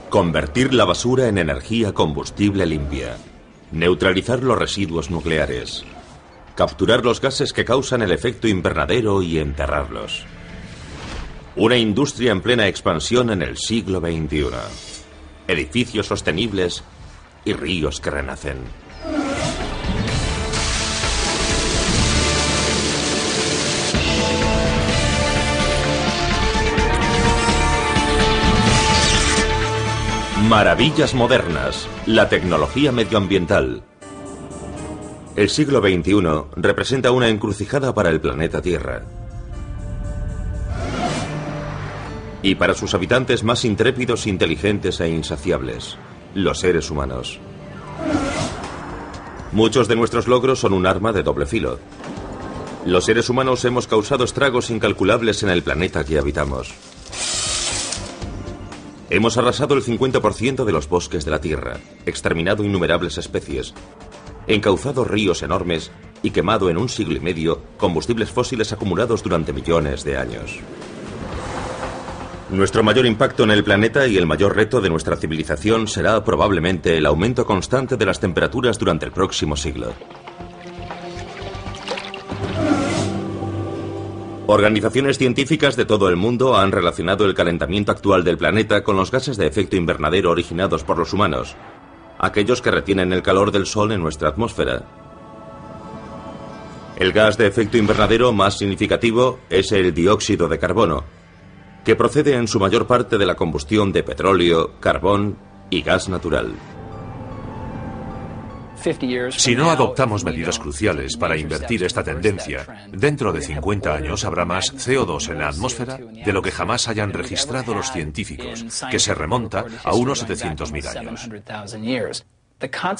Convertir la basura en energía combustible limpia. Neutralizar los residuos nucleares. Capturar los gases que causan el efecto invernadero y enterrarlos. Una industria en plena expansión en el siglo XXI. Edificios sostenibles y ríos que renacen. Maravillas modernas, la tecnología medioambiental. El siglo XXI representa una encrucijada para el planeta Tierra. Y para sus habitantes más intrépidos, inteligentes e insaciables, los seres humanos. Muchos de nuestros logros son un arma de doble filo. Los seres humanos hemos causado estragos incalculables en el planeta que habitamos. Hemos arrasado el 50% de los bosques de la Tierra, exterminado innumerables especies, encauzado ríos enormes y quemado en 1 siglo y medio combustibles fósiles acumulados durante millones de años. Nuestro mayor impacto en el planeta y el mayor reto de nuestra civilización será probablemente el aumento constante de las temperaturas durante el próximo siglo. Organizaciones científicas de todo el mundo han relacionado el calentamiento actual del planeta con los gases de efecto invernadero originados por los humanos, aquellos que retienen el calor del Sol en nuestra atmósfera. El gas de efecto invernadero más significativo es el dióxido de carbono, que procede en su mayor parte de la combustión de petróleo, carbón y gas natural. Si no adoptamos medidas cruciales para invertir esta tendencia, dentro de 50 años habrá más CO2 en la atmósfera de lo que jamás hayan registrado los científicos, que se remonta a unos 700.000 años.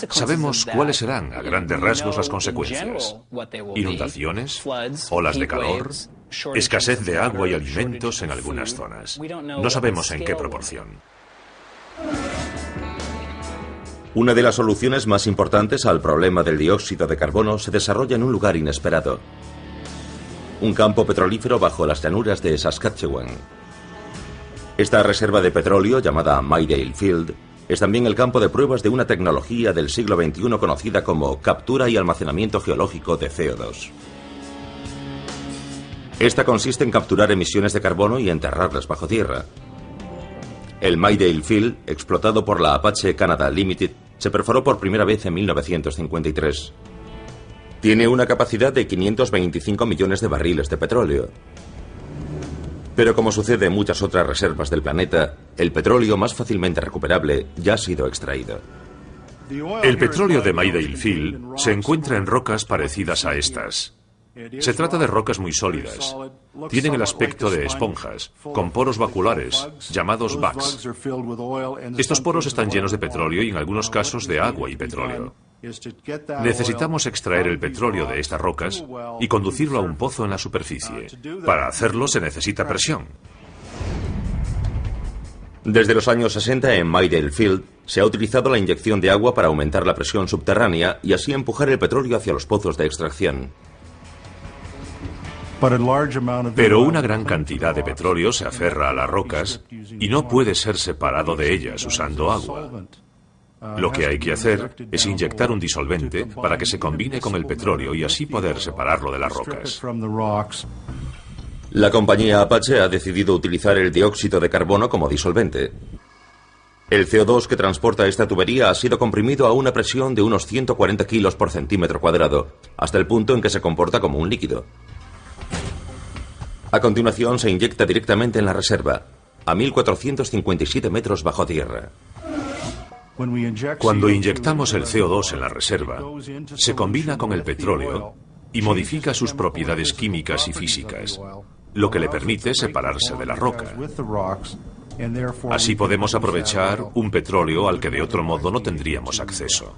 Sabemos cuáles serán, a grandes rasgos, las consecuencias. Inundaciones, olas de calor, escasez de agua y alimentos en algunas zonas. No sabemos en qué proporción. Una de las soluciones más importantes al problema del dióxido de carbono se desarrolla en un lugar inesperado. Un campo petrolífero bajo las llanuras de Saskatchewan. Esta reserva de petróleo, llamada Maydale Field, es también el campo de pruebas de una tecnología del siglo XXI conocida como captura y almacenamiento geológico de CO2. Esta consiste en capturar emisiones de carbono y enterrarlas bajo tierra. El Maydale Field, explotado por la Apache Canada Limited, se perforó por primera vez en 1953. Tiene una capacidad de 525 millones de barriles de petróleo. Pero como sucede en muchas otras reservas del planeta, el petróleo más fácilmente recuperable ya ha sido extraído. El petróleo de Maydale Field se encuentra en rocas parecidas a estas. Se trata de rocas muy sólidas. Tienen el aspecto de esponjas, con poros vaculares, llamados bags. Estos poros están llenos de petróleo y en algunos casos de agua y petróleo. Necesitamos extraer el petróleo de estas rocas y conducirlo a un pozo en la superficie. Para hacerlo se necesita presión. Desde los años 60 en Maydale Field se ha utilizado la inyección de agua para aumentar la presión subterránea y así empujar el petróleo hacia los pozos de extracción. Pero una gran cantidad de petróleo se aferra a las rocas y no puede ser separado de ellas usando agua. Lo que hay que hacer es inyectar un disolvente para que se combine con el petróleo y así poder separarlo de las rocas. La compañía Apache ha decidido utilizar el dióxido de carbono como disolvente. El CO2 que transporta esta tubería ha sido comprimido a una presión de unos 140 kilos por centímetro cuadrado, hasta el punto en que se comporta como un líquido. A continuación se inyecta directamente en la reserva, a 1457 metros bajo tierra. Cuando inyectamos el CO2 en la reserva, se combina con el petróleo y modifica sus propiedades químicas y físicas, lo que le permite separarse de la roca. Así podemos aprovechar un petróleo al que de otro modo no tendríamos acceso.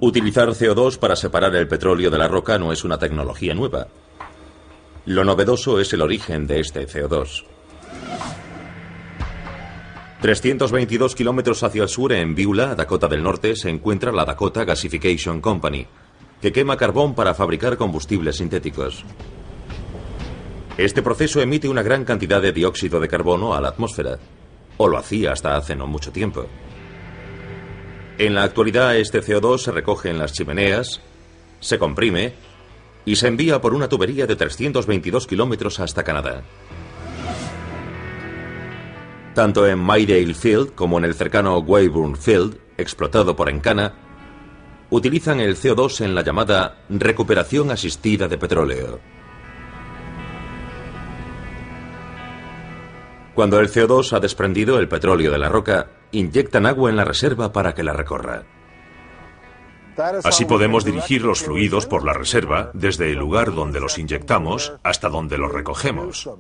Utilizar CO2 para separar el petróleo de la roca no es una tecnología nueva. Lo novedoso es el origen de este CO2. 322 kilómetros hacia el sur, en Beulah, Dakota del Norte, se encuentra la Dakota Gasification Company, que quema carbón para fabricar combustibles sintéticos. Este proceso emite una gran cantidad de dióxido de carbono a la atmósfera. o lo hacía hasta hace no mucho tiempo. En la actualidad este CO2 se recoge en las chimeneas, se comprime y se envía por una tubería de 322 kilómetros hasta Canadá. Tanto en Maydale Field como en el cercano Weyburn Field, explotado por Encana, utilizan el CO2 en la llamada recuperación asistida de petróleo. Cuando el CO2 ha desprendido el petróleo de la roca, inyectan agua en la reserva para que la recorra. Así podemos dirigir los fluidos por la reserva desde el lugar donde los inyectamos hasta donde los recogemos.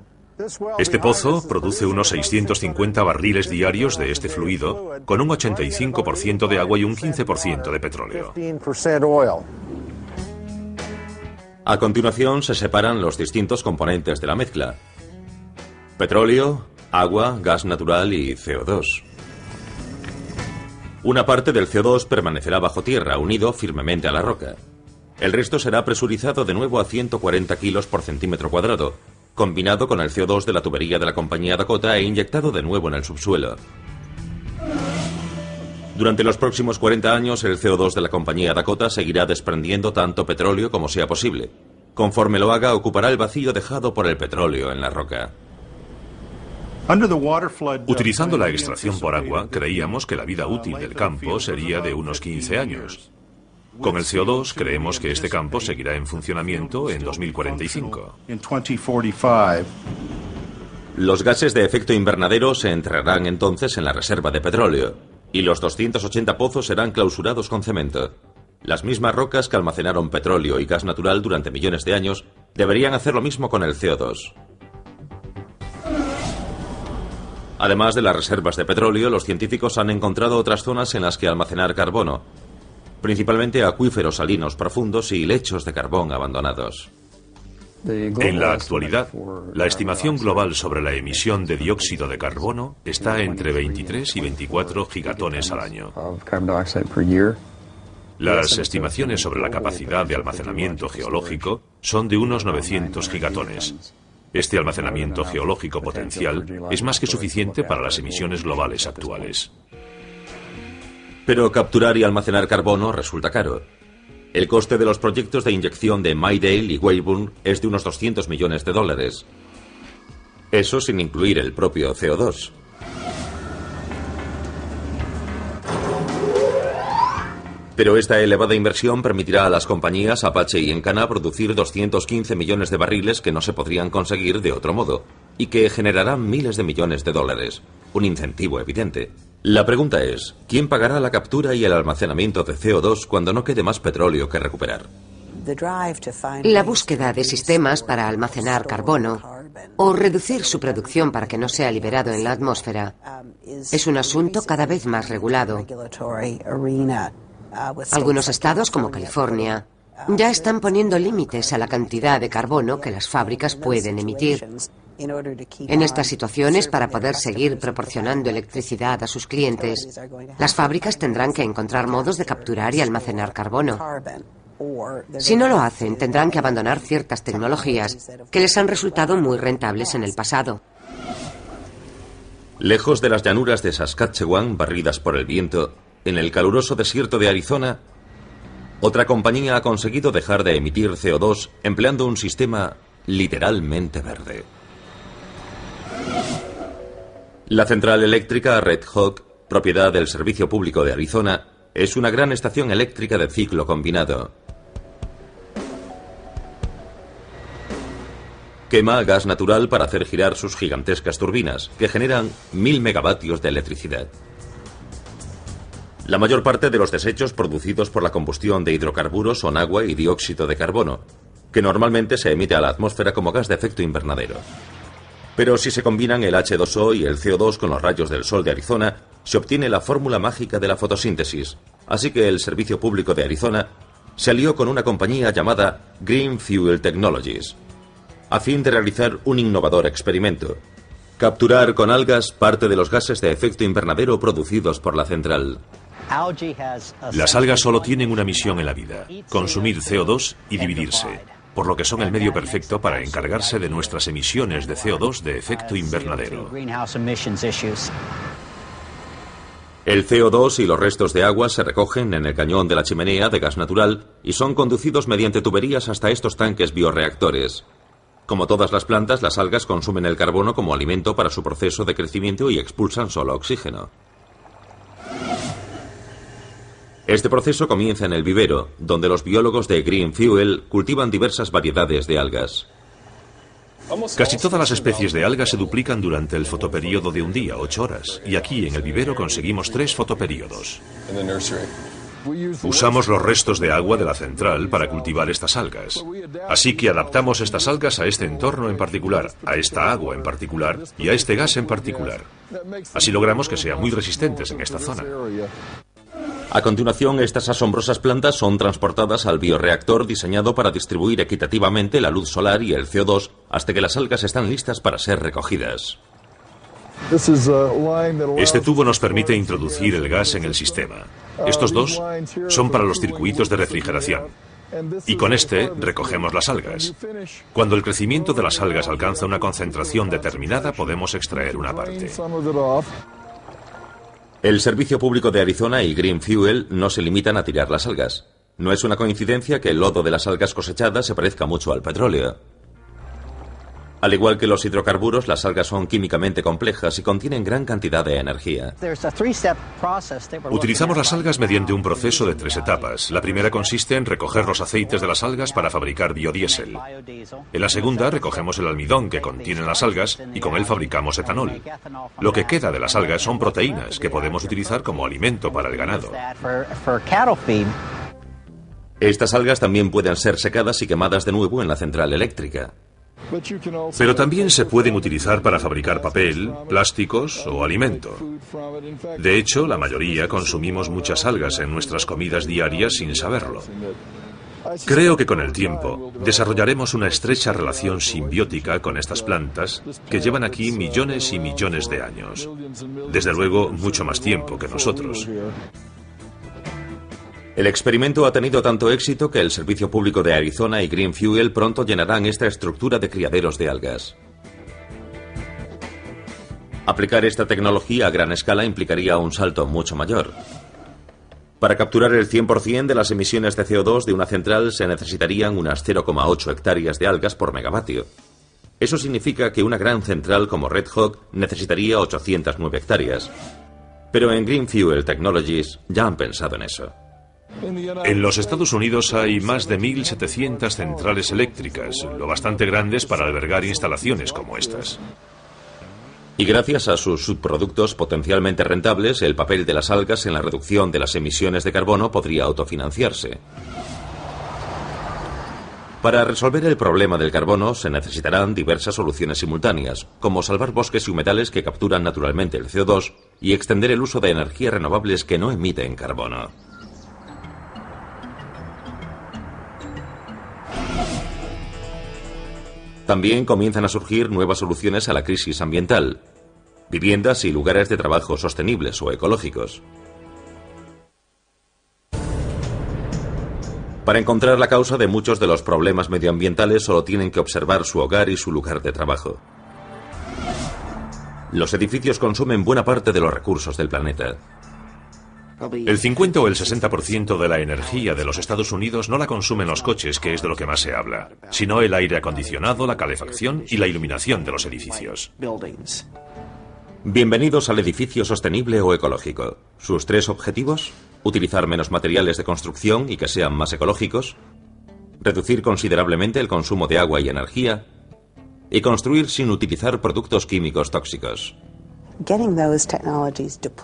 Este pozo produce unos 650 barriles diarios de este fluido, con un 85% de agua y un 15% de petróleo. A continuación se separan los distintos componentes de la mezcla: petróleo, agua, gas natural y CO2. Una parte del CO2 permanecerá bajo tierra, unido firmemente a la roca. El resto será presurizado de nuevo a 140 kilos por centímetro cuadrado, combinado con el CO2 de la tubería de la compañía Dakota e inyectado de nuevo en el subsuelo. Durante los próximos 40 años, el CO2 de la compañía Dakota seguirá desprendiendo tanto petróleo como sea posible. Conforme lo haga, ocupará el vacío dejado por el petróleo en la roca. Utilizando la extracción por agua, creíamos que la vida útil del campo sería de unos 15 años. Con el CO2 creemos que este campo seguirá en funcionamiento en 2045. Los gases de efecto invernadero se entrarán entonces en la reserva de petróleo y los 280 pozos serán clausurados con cemento. Las mismas rocas que almacenaron petróleo y gas natural durante millones de años deberían hacer lo mismo con el CO2. Además de las reservas de petróleo, los científicos han encontrado otras zonas en las que almacenar carbono, principalmente acuíferos salinos profundos y lechos de carbón abandonados. En la actualidad, la estimación global sobre la emisión de dióxido de carbono está entre 23 y 24 gigatones al año. Las estimaciones sobre la capacidad de almacenamiento geológico son de unos 900 gigatones. Este almacenamiento geológico potencial es más que suficiente para las emisiones globales actuales. Pero capturar y almacenar carbono resulta caro. El coste de los proyectos de inyección de Maydale y Weyburn es de unos 200 millones de dólares. Eso sin incluir el propio CO2. Pero esta elevada inversión permitirá a las compañías Apache y Encana producir 215 millones de barriles que no se podrían conseguir de otro modo, y que generarán miles de millones de dólares. Un incentivo evidente. La pregunta es, ¿quién pagará la captura y el almacenamiento de CO2 cuando no quede más petróleo que recuperar? La búsqueda de sistemas para almacenar carbono o reducir su producción para que no sea liberado en la atmósfera es un asunto cada vez más regulado. Algunos estados, como California, ya están poniendo límites a la cantidad de carbono que las fábricas pueden emitir. En estas situaciones, para poder seguir proporcionando electricidad a sus clientes, las fábricas tendrán que encontrar modos de capturar y almacenar carbono. Si no lo hacen, tendrán que abandonar ciertas tecnologías que les han resultado muy rentables en el pasado. Lejos de las llanuras de Saskatchewan, barridas por el viento, en el caluroso desierto de Arizona, otra compañía ha conseguido dejar de emitir CO2 empleando un sistema literalmente verde. La central eléctrica Red Hawk, propiedad del Servicio Público de Arizona, es una gran estación eléctrica de ciclo combinado. Quema gas natural para hacer girar sus gigantescas turbinas, que generan 1000 megavatios de electricidad. La mayor parte de los desechos producidos por la combustión de hidrocarburos son agua y dióxido de carbono, que normalmente se emite a la atmósfera como gas de efecto invernadero. Pero si se combinan el H2O y el CO2 con los rayos del sol de Arizona, se obtiene la fórmula mágica de la fotosíntesis. Así que el Servicio Público de Arizona se alió con una compañía llamada Green Fuel Technologies, a fin de realizar un innovador experimento: capturar con algas parte de los gases de efecto invernadero producidos por la central. Las algas solo tienen una misión en la vida: consumir CO2 y dividirse, por lo que son el medio perfecto para encargarse de nuestras emisiones de CO2 de efecto invernadero. El CO2 y los restos de agua se recogen en el cañón de la chimenea de gas natural y son conducidos mediante tuberías hasta estos tanques bioreactores. Como todas las plantas, las algas consumen el carbono como alimento para su proceso de crecimiento y expulsan solo oxígeno. Este proceso comienza en el vivero, donde los biólogos de Green Fuel cultivan diversas variedades de algas. Casi todas las especies de algas se duplican durante el fotoperíodo de un día, 8 horas, y aquí en el vivero conseguimos 3 fotoperíodos. Usamos los restos de agua de la central para cultivar estas algas. Así que adaptamos estas algas a este entorno en particular, a esta agua en particular y a este gas en particular. Así logramos que sean muy resistentes en esta zona. A continuación, estas asombrosas plantas son transportadas al bioreactor diseñado para distribuir equitativamente la luz solar y el CO2 hasta que las algas están listas para ser recogidas. Este tubo nos permite introducir el gas en el sistema. Estos dos son para los circuitos de refrigeración. Y con este recogemos las algas. Cuando el crecimiento de las algas alcanza una concentración determinada, podemos extraer una parte. El Servicio Público de Arizona y Green Fuel no se limitan a tirar las algas. No es una coincidencia que el lodo de las algas cosechadas se parezca mucho al petróleo. Al igual que los hidrocarburos, las algas son químicamente complejas y contienen gran cantidad de energía. Utilizamos las algas mediante un proceso de 3 etapas. La primera consiste en recoger los aceites de las algas para fabricar biodiesel. En la segunda recogemos el almidón que contienen las algas y con él fabricamos etanol. Lo que queda de las algas son proteínas que podemos utilizar como alimento para el ganado. Estas algas también pueden ser secadas y quemadas de nuevo en la central eléctrica. Pero también se pueden utilizar para fabricar papel, plásticos o alimento. De hecho, la mayoría consumimos muchas algas en nuestras comidas diarias sin saberlo. Creo que con el tiempo desarrollaremos una estrecha relación simbiótica con estas plantas que llevan aquí millones y millones de años. Desde luego, mucho más tiempo que nosotros. El experimento ha tenido tanto éxito que el Servicio Público de Arizona y Green Fuel pronto llenarán esta estructura de criaderos de algas. Aplicar esta tecnología a gran escala implicaría un salto mucho mayor. Para capturar el 100% de las emisiones de CO2 de una central se necesitarían unas 0,8 hectáreas de algas por megavatio. Eso significa que una gran central como Red Hawk necesitaría 809 hectáreas. Pero en Green Fuel Technologies ya han pensado en eso. En los Estados Unidos hay más de 1.700 centrales eléctricas, lo bastante grandes para albergar instalaciones como estas. Y gracias a sus subproductos potencialmente rentables, el papel de las algas en la reducción de las emisiones de carbono podría autofinanciarse. Para resolver el problema del carbono se necesitarán diversas soluciones simultáneas, como salvar bosques y humedales que capturan naturalmente el CO2 y extender el uso de energías renovables que no emiten carbono. También comienzan a surgir nuevas soluciones a la crisis ambiental, viviendas y lugares de trabajo sostenibles o ecológicos. Para encontrar la causa de muchos de los problemas medioambientales solo tienen que observar su hogar y su lugar de trabajo. Los edificios consumen buena parte de los recursos del planeta. El 50 o el 60% de la energía de los Estados Unidos no la consumen los coches, que es de lo que más se habla, sino el aire acondicionado, la calefacción y la iluminación de los edificios. Bienvenidos al edificio sostenible o ecológico. ¿Sus 3 objetivos? Utilizar menos materiales de construcción y que sean más ecológicos, reducir considerablemente el consumo de agua y energía, y construir sin utilizar productos químicos tóxicos.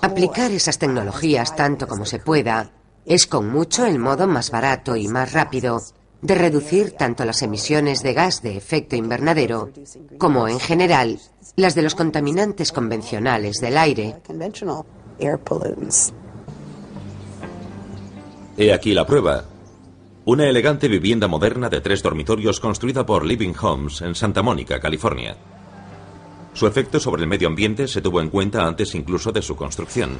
Aplicar esas tecnologías tanto como se pueda es con mucho el modo más barato y más rápido de reducir tanto las emisiones de gas de efecto invernadero como, en general, las de los contaminantes convencionales del aire. He aquí la prueba. Una elegante vivienda moderna de 3 dormitorios construida por Living Homes en Santa Mónica, California. Su efecto sobre el medio ambiente se tuvo en cuenta antes incluso de su construcción.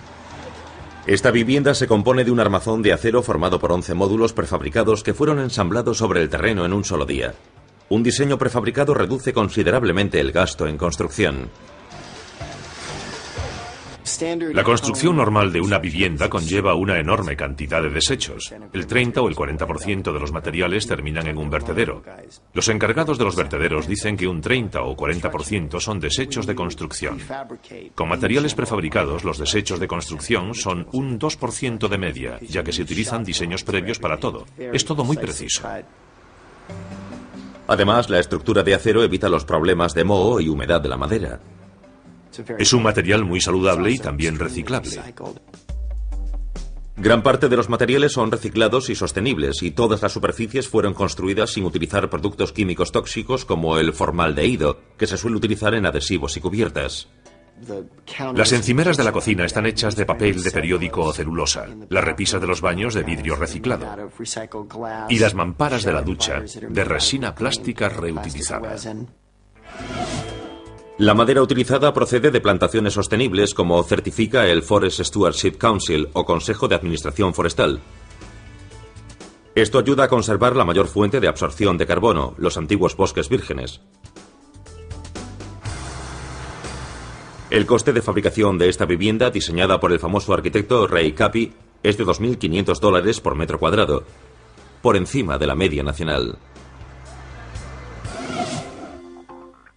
Esta vivienda se compone de un armazón de acero formado por 11 módulos prefabricados que fueron ensamblados sobre el terreno en un solo día. Un diseño prefabricado reduce considerablemente el gasto en construcción. La construcción normal de una vivienda conlleva una enorme cantidad de desechos. El 30 o el 40% de los materiales terminan en un vertedero. Los encargados de los vertederos dicen que un 30 o 40% son desechos de construcción. Con materiales prefabricados, los desechos de construcción son un 2% de media, ya que se utilizan diseños previos para todo. Es todo muy preciso. Además, la estructura de acero evita los problemas de moho y humedad de la madera. Es un material muy saludable y también reciclable. Gran parte de los materiales son reciclados y sostenibles, y todas las superficies fueron construidas sin utilizar productos químicos tóxicos como el formaldehído, que se suele utilizar en adhesivos y cubiertas. Las encimeras de la cocina están hechas de papel de periódico o celulosa, las repisas de los baños de vidrio reciclado y las mamparas de la ducha de resina plástica reutilizada. La madera utilizada procede de plantaciones sostenibles, como certifica el Forest Stewardship Council o Consejo de Administración Forestal. Esto ayuda a conservar la mayor fuente de absorción de carbono, los antiguos bosques vírgenes. El coste de fabricación de esta vivienda, diseñada por el famoso arquitecto Ray Capi, es de $2.500 por metro cuadrado, por encima de la media nacional.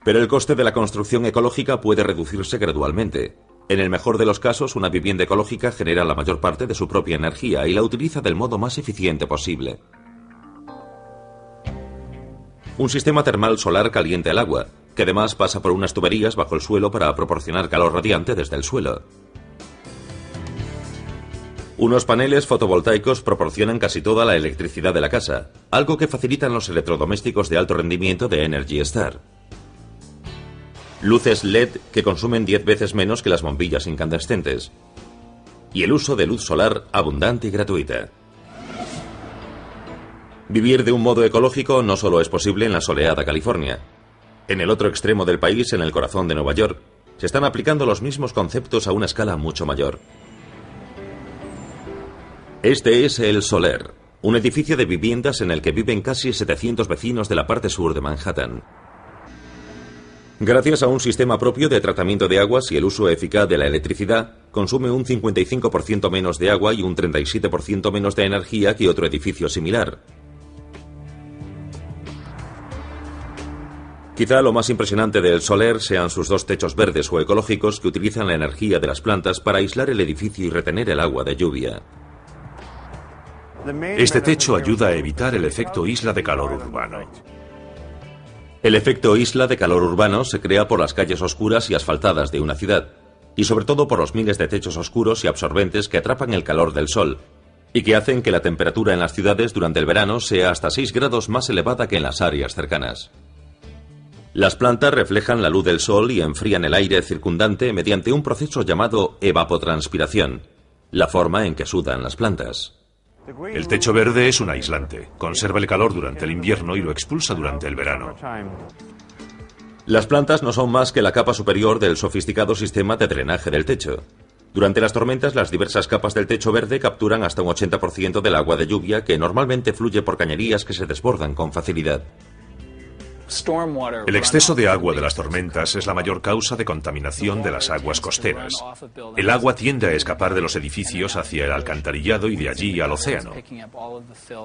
Pero el coste de la construcción ecológica puede reducirse gradualmente. En el mejor de los casos, una vivienda ecológica genera la mayor parte de su propia energía y la utiliza del modo más eficiente posible. Un sistema termal solar calienta el agua, que además pasa por unas tuberías bajo el suelo para proporcionar calor radiante desde el suelo. Unos paneles fotovoltaicos proporcionan casi toda la electricidad de la casa, algo que facilitan los electrodomésticos de alto rendimiento de Energy Star. Luces LED que consumen 10 veces menos que las bombillas incandescentes. Y el uso de luz solar abundante y gratuita. Vivir de un modo ecológico no solo es posible en la soleada California. En el otro extremo del país, en el corazón de Nueva York, se están aplicando los mismos conceptos a una escala mucho mayor. Este es el Soler, un edificio de viviendas en el que viven casi 700 vecinos de la parte sur de Manhattan. Gracias a un sistema propio de tratamiento de aguas y el uso eficaz de la electricidad, consume un 55% menos de agua y un 37% menos de energía que otro edificio similar. Quizá lo más impresionante del Soler sean sus dos techos verdes o ecológicos que utilizan la energía de las plantas para aislar el edificio y retener el agua de lluvia. Este techo ayuda a evitar el efecto isla de calor urbano. El efecto isla de calor urbano se crea por las calles oscuras y asfaltadas de una ciudad, y sobre todo por los miles de techos oscuros y absorbentes que atrapan el calor del sol, y que hacen que la temperatura en las ciudades durante el verano sea hasta 6 grados más elevada que en las áreas cercanas. Las plantas reflejan la luz del sol y enfrían el aire circundante mediante un proceso llamado evapotranspiración, la forma en que sudan las plantas. El techo verde es un aislante, conserva el calor durante el invierno y lo expulsa durante el verano. Las plantas no son más que la capa superior del sofisticado sistema de drenaje del techo. Durante las tormentas, las diversas capas del techo verde capturan hasta un 80% del agua de lluvia que normalmente fluye por cañerías que se desbordan con facilidad. El exceso de agua de las tormentas es la mayor causa de contaminación de las aguas costeras. El agua tiende a escapar de los edificios hacia el alcantarillado y de allí al océano.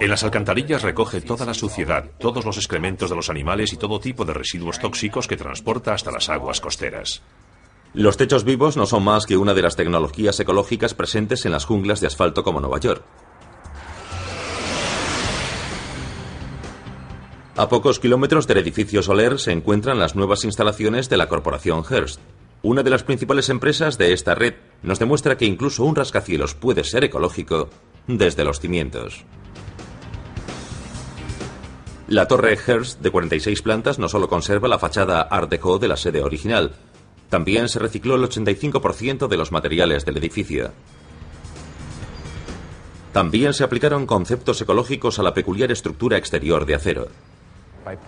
En las alcantarillas recoge toda la suciedad, todos los excrementos de los animales y todo tipo de residuos tóxicos que transporta hasta las aguas costeras. Los techos vivos no son más que una de las tecnologías ecológicas presentes en las junglas de asfalto como Nueva York. A pocos kilómetros del edificio Soler se encuentran las nuevas instalaciones de la corporación Hearst. Una de las principales empresas de esta red nos demuestra que incluso un rascacielos puede ser ecológico desde los cimientos. La torre Hearst, de 46 plantas, no solo conserva la fachada Art Deco de la sede original, también se recicló el 85% de los materiales del edificio. También se aplicaron conceptos ecológicos a la peculiar estructura exterior de acero.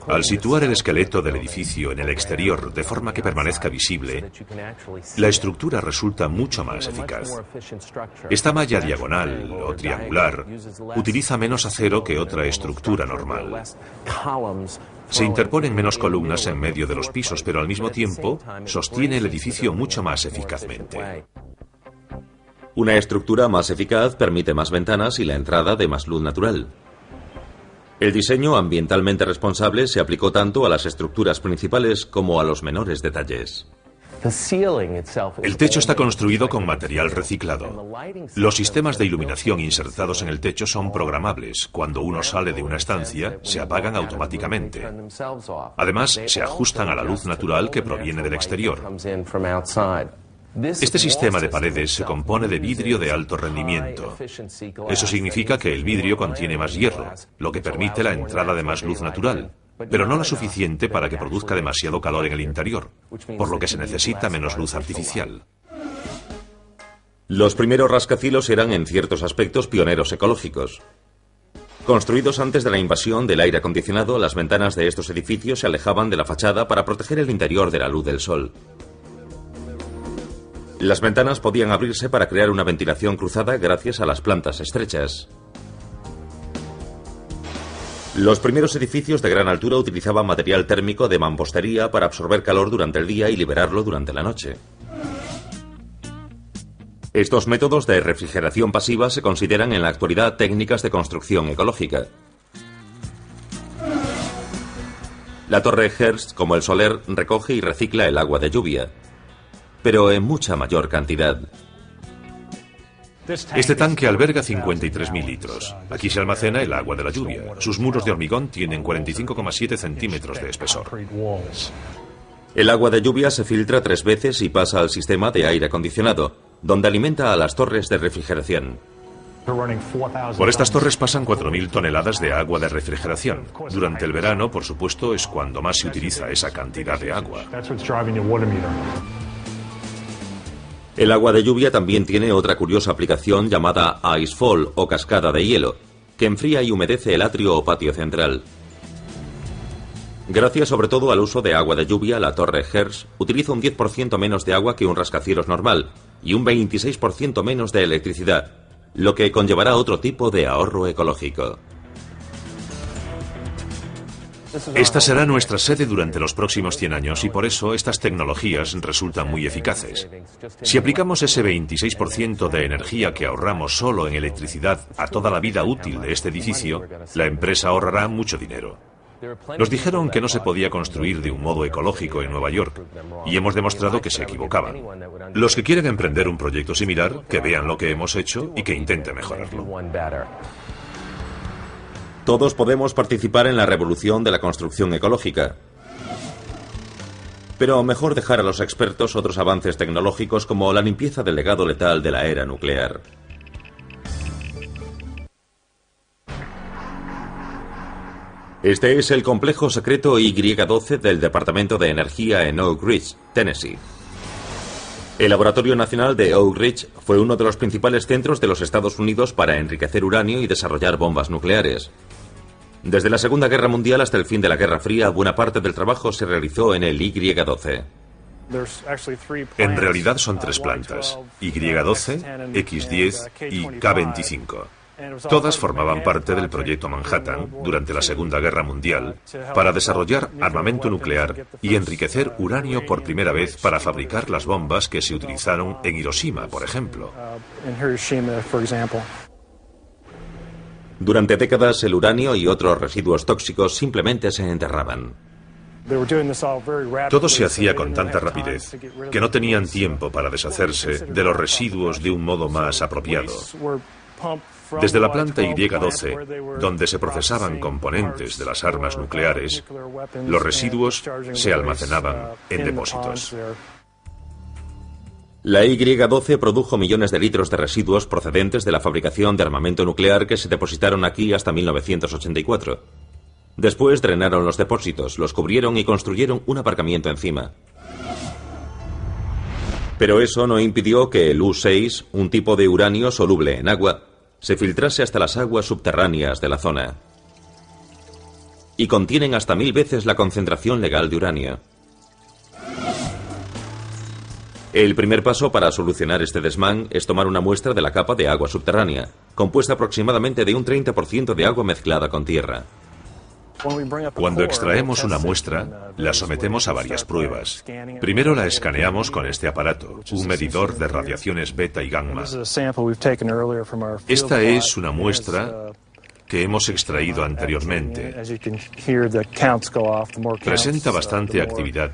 Al situar el esqueleto del edificio en el exterior de forma que permanezca visible, la estructura resulta mucho más eficaz. Esta malla diagonal o triangular utiliza menos acero que otra estructura normal. Se interponen menos columnas en medio de los pisos, pero al mismo tiempo sostiene el edificio mucho más eficazmente. Una estructura más eficaz permite más ventanas y la entrada de más luz natural. El diseño ambientalmente responsable se aplicó tanto a las estructuras principales como a los menores detalles. El techo está construido con material reciclado. Los sistemas de iluminación insertados en el techo son programables. Cuando uno sale de una estancia, se apagan automáticamente. Además, se ajustan a la luz natural que proviene del exterior. Este sistema de paredes se compone de vidrio de alto rendimiento. Eso significa que el vidrio contiene más hierro, lo que permite la entrada de más luz natural, pero no la suficiente para que produzca demasiado calor en el interior, por lo que se necesita menos luz artificial. Los primeros rascacielos eran en ciertos aspectos pioneros ecológicos. Construidos antes de la invasión del aire acondicionado, las ventanas de estos edificios se alejaban de la fachada para proteger el interior de la luz del sol. Las ventanas podían abrirse para crear una ventilación cruzada gracias a las plantas estrechas. Los primeros edificios de gran altura utilizaban material térmico de mampostería para absorber calor durante el día y liberarlo durante la noche. Estos métodos de refrigeración pasiva se consideran en la actualidad técnicas de construcción ecológica. La torre Hearst, como el Soler, recoge y recicla el agua de lluvia, pero en mucha mayor cantidad. Este tanque alberga 53.000 litros. Aquí se almacena el agua de la lluvia. Sus muros de hormigón tienen 45,7 centímetros de espesor. El agua de lluvia se filtra 3 veces y pasa al sistema de aire acondicionado, donde alimenta a las torres de refrigeración. Por estas torres pasan 4.000 toneladas de agua de refrigeración. Durante el verano, por supuesto, es cuando más se utiliza esa cantidad de agua. El agua de lluvia también tiene otra curiosa aplicación llamada icefall o cascada de hielo, que enfría y humedece el atrio o patio central. Gracias sobre todo al uso de agua de lluvia, la torre Hearst utiliza un 10% menos de agua que un rascacielos normal y un 26% menos de electricidad, lo que conllevará otro tipo de ahorro ecológico. Esta será nuestra sede durante los próximos 100 años y por eso estas tecnologías resultan muy eficaces. Si aplicamos ese 26% de energía que ahorramos solo en electricidad a toda la vida útil de este edificio, la empresa ahorrará mucho dinero. Nos dijeron que no se podía construir de un modo ecológico en Nueva York y hemos demostrado que se equivocaban. Los que quieren emprender un proyecto similar, que vean lo que hemos hecho y que intenten mejorarlo. Todos podemos participar en la revolución de la construcción ecológica. Pero mejor dejar a los expertos otros avances tecnológicos como la limpieza del legado letal de la era nuclear. Este es el complejo secreto Y-12 del Departamento de Energía en Oak Ridge, Tennessee. El Laboratorio Nacional de Oak Ridge fue uno de los principales centros de los Estados Unidos para enriquecer uranio y desarrollar bombas nucleares. Desde la Segunda Guerra Mundial hasta el fin de la Guerra Fría, buena parte del trabajo se realizó en el Y-12. En realidad son 3 plantas, Y-12, X-10 y K-25. Todas formaban parte del proyecto Manhattan durante la Segunda Guerra Mundial para desarrollar armamento nuclear y enriquecer uranio por primera vez para fabricar las bombas que se utilizaron en Hiroshima, por ejemplo. Durante décadas, el uranio y otros residuos tóxicos simplemente se enterraban. Todo se hacía con tanta rapidez que no tenían tiempo para deshacerse de los residuos de un modo más apropiado. Desde la planta Y-12, donde se procesaban componentes de las armas nucleares, los residuos se almacenaban en depósitos. La Y-12 produjo millones de litros de residuos procedentes de la fabricación de armamento nuclear que se depositaron aquí hasta 1984. Después drenaron los depósitos, los cubrieron y construyeron un aparcamiento encima. Pero eso no impidió que el U-6, un tipo de uranio soluble en agua, se filtrase hasta las aguas subterráneas de la zona. Y contienen hasta 1000 veces la concentración legal de uranio. El primer paso para solucionar este desmán es tomar una muestra de la capa de agua subterránea, compuesta aproximadamente de un 30% de agua mezclada con tierra. Cuando extraemos una muestra, la sometemos a varias pruebas. Primero la escaneamos con este aparato, un medidor de radiaciones beta y gamma. Esta es una muestra que hemos extraído anteriormente. Presenta bastante actividad,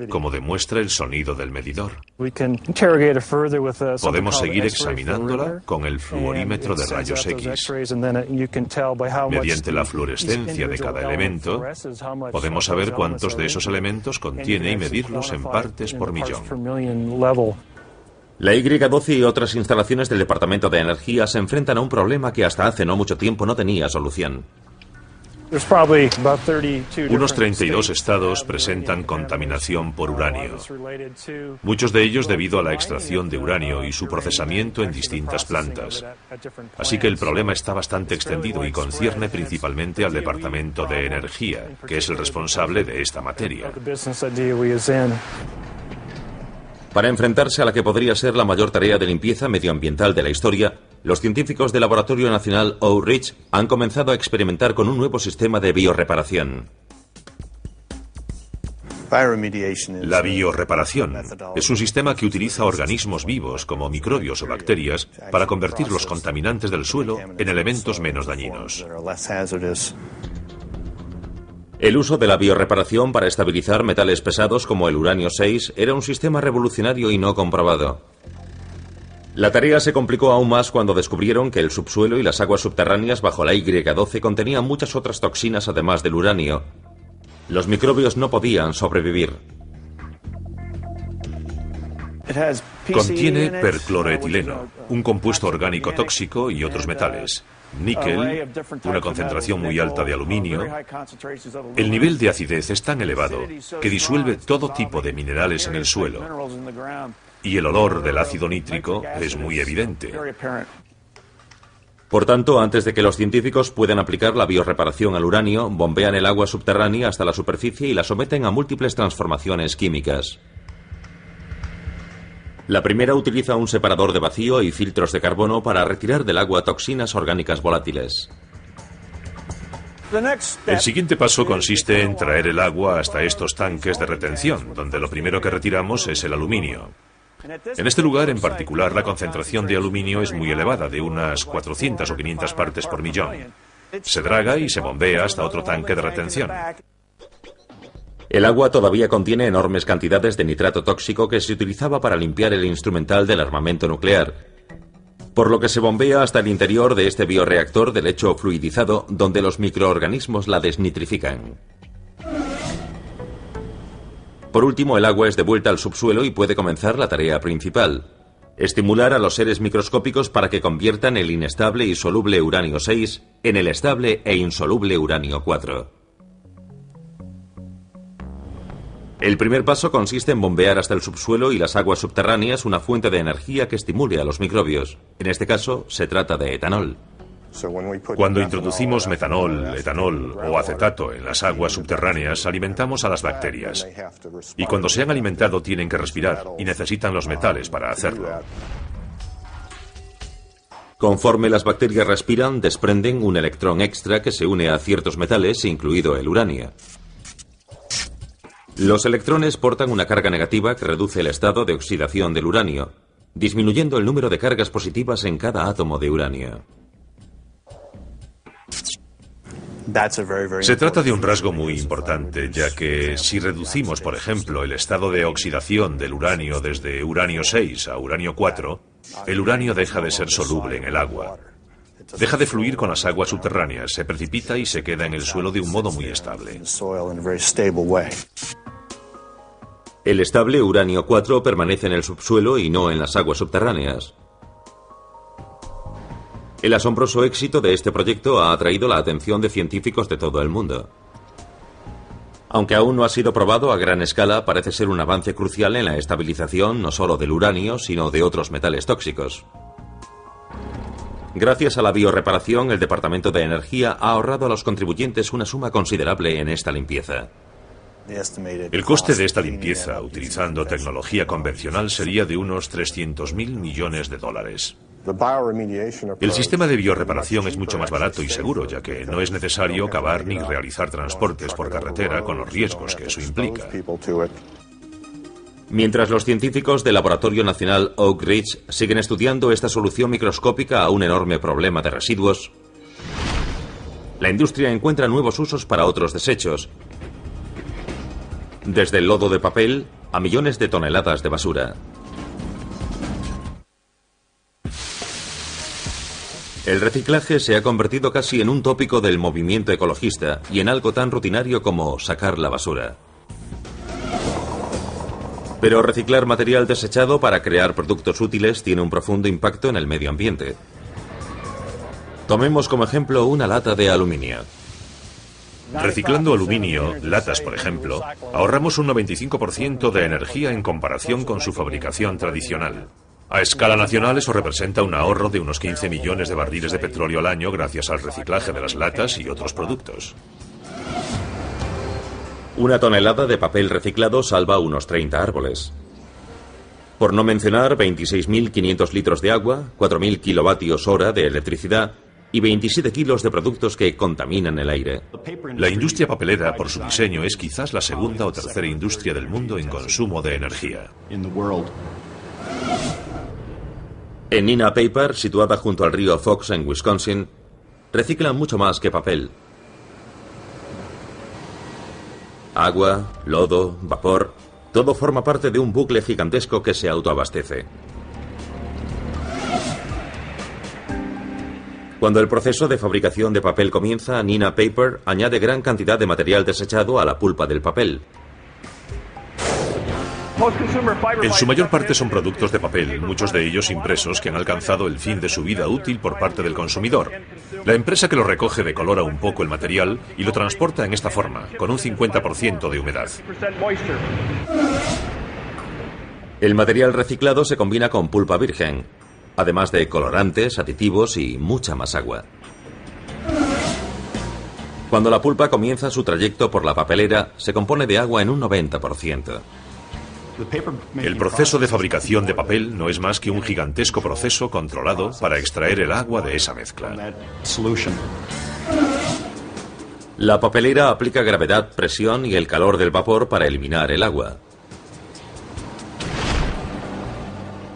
como demuestra el sonido del medidor. Podemos seguir examinándola con el fluorímetro de rayos X. Mediante la fluorescencia de cada elemento, podemos saber cuántos de esos elementos contiene y medirlos en partes por millón. La Y12 y otras instalaciones del Departamento de Energía se enfrentan a un problema que hasta hace no mucho tiempo no tenía solución. Unos 32 estados presentan contaminación por uranio, muchos de ellos debido a la extracción de uranio y su procesamiento en distintas plantas. Así que el problema está bastante extendido y concierne principalmente al Departamento de Energía, que es el responsable de esta materia. Para enfrentarse a la que podría ser la mayor tarea de limpieza medioambiental de la historia, los científicos del Laboratorio Nacional Oak Ridge han comenzado a experimentar con un nuevo sistema de biorreparación. La biorreparación es un sistema que utiliza organismos vivos como microbios o bacterias para convertir los contaminantes del suelo en elementos menos dañinos. El uso de la biorreparación para estabilizar metales pesados como el uranio 6 era un sistema revolucionario y no comprobado. La tarea se complicó aún más cuando descubrieron que el subsuelo y las aguas subterráneas bajo la Y12 contenían muchas otras toxinas además del uranio. Los microbios no podían sobrevivir. Contiene percloroetileno, un compuesto orgánico tóxico y otros metales. Níquel, una concentración muy alta de aluminio. El nivel de acidez es tan elevado que disuelve todo tipo de minerales en el suelo. Y el olor del ácido nítrico es muy evidente. Por tanto, antes de que los científicos puedan aplicar la biorreparación al uranio, bombean el agua subterránea hasta la superficie y la someten a múltiples transformaciones químicas. La primera utiliza un separador de vacío y filtros de carbono para retirar del agua toxinas orgánicas volátiles. El siguiente paso consiste en traer el agua hasta estos tanques de retención, donde lo primero que retiramos es el aluminio. En este lugar en particular, la concentración de aluminio es muy elevada, de unas 400 o 500 partes por millón. Se draga y se bombea hasta otro tanque de retención. El agua todavía contiene enormes cantidades de nitrato tóxico que se utilizaba para limpiar el instrumental del armamento nuclear, por lo que se bombea hasta el interior de este bioreactor de lecho fluidizado, donde los microorganismos la desnitrifican. Por último, el agua es devuelta al subsuelo y puede comenzar la tarea principal: estimular a los seres microscópicos para que conviertan el inestable y soluble uranio 6 en el estable e insoluble uranio 4. El primer paso consiste en bombear hasta el subsuelo y las aguas subterráneas una fuente de energía que estimule a los microbios. En este caso, se trata de etanol. Cuando introducimos metanol, etanol o acetato en las aguas subterráneas, alimentamos a las bacterias. Y cuando se han alimentado tienen que respirar y necesitan los metales para hacerlo. Conforme las bacterias respiran, desprenden un electrón extra que se une a ciertos metales, incluido el uranio. Los electrones portan una carga negativa que reduce el estado de oxidación del uranio, disminuyendo el número de cargas positivas en cada átomo de uranio. Se trata de un rasgo muy importante, ya que si reducimos, por ejemplo, el estado de oxidación del uranio desde uranio 6 a uranio 4, el uranio deja de ser soluble en el agua. Deja de fluir con las aguas subterráneas, se precipita y se queda en el suelo de un modo muy estable. El estable uranio 4 permanece en el subsuelo y no en las aguas subterráneas. El asombroso éxito de este proyecto ha atraído la atención de científicos de todo el mundo. Aunque aún no ha sido probado a gran escala, parece ser un avance crucial en la estabilización no solo del uranio, sino de otros metales tóxicos. Gracias a la biorreparación, el Departamento de Energía ha ahorrado a los contribuyentes una suma considerable en esta limpieza. El coste de esta limpieza, utilizando tecnología convencional, sería de unos 300.000 millones de dólares. El sistema de biorreparación es mucho más barato y seguro, ya que no es necesario cavar ni realizar transportes por carretera con los riesgos que eso implica. Mientras los científicos del Laboratorio Nacional Oak Ridge siguen estudiando esta solución microscópica a un enorme problema de residuos, la industria encuentra nuevos usos para otros desechos, desde el lodo de papel a millones de toneladas de basura. El reciclaje se ha convertido casi en un tópico del movimiento ecologista y en algo tan rutinario como sacar la basura. Pero reciclar material desechado para crear productos útiles tiene un profundo impacto en el medio ambiente. Tomemos como ejemplo una lata de aluminio. Reciclando aluminio, latas por ejemplo, ahorramos un 95% de energía en comparación con su fabricación tradicional. A escala nacional eso representa un ahorro de unos 15 millones de barriles de petróleo al año gracias al reciclaje de las latas y otros productos. Una tonelada de papel reciclado salva unos 30 árboles. Por no mencionar 26.500 litros de agua, 4.000 kilovatios hora de electricidad y 27 kilos de productos que contaminan el aire. La industria papelera, por su diseño, es quizás la segunda o tercera industria del mundo en consumo de energía. En Neenah Paper, situada junto al río Fox en Wisconsin, reciclan mucho más que papel. Agua, lodo, vapor, todo forma parte de un bucle gigantesco que se autoabastece. Cuando el proceso de fabricación de papel comienza, Neenah Paper añade gran cantidad de material desechado a la pulpa del papel. En su mayor parte son productos de papel, muchos de ellos impresos que han alcanzado el fin de su vida útil por parte del consumidor. La empresa que lo recoge decolora un poco el material y lo transporta en esta forma, con un 50% de humedad. El material reciclado se combina con pulpa virgen, además de colorantes, aditivos y mucha más agua. Cuando la pulpa comienza su trayecto por la papelera, se compone de agua en un 90%. El proceso de fabricación de papel no es más que un gigantesco proceso controlado para extraer el agua de esa mezcla. La papelera aplica gravedad, presión y el calor del vapor para eliminar el agua.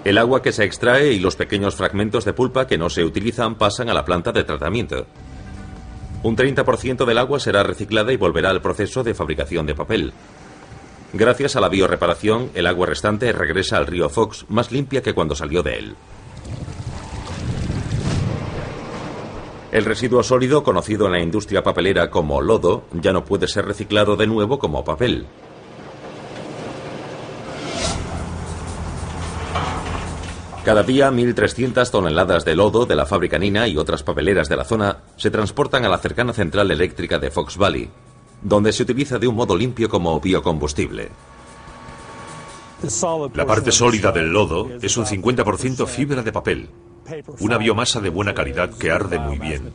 El agua que se extrae y los pequeños fragmentos de pulpa que no se utilizan pasan a la planta de tratamiento. Un 30% del agua será reciclada y volverá al proceso de fabricación de papel. Gracias a la biorreparación, el agua restante regresa al río Fox más limpia que cuando salió de él. El residuo sólido, conocido en la industria papelera como lodo, ya no puede ser reciclado de nuevo como papel. Cada día, 1.300 toneladas de lodo de la fábrica Neenah y otras papeleras de la zona se transportan a la cercana central eléctrica de Fox Valley, donde se utiliza de un modo limpio como biocombustible. La parte sólida del lodo es un 50% fibra de papel, una biomasa de buena calidad que arde muy bien.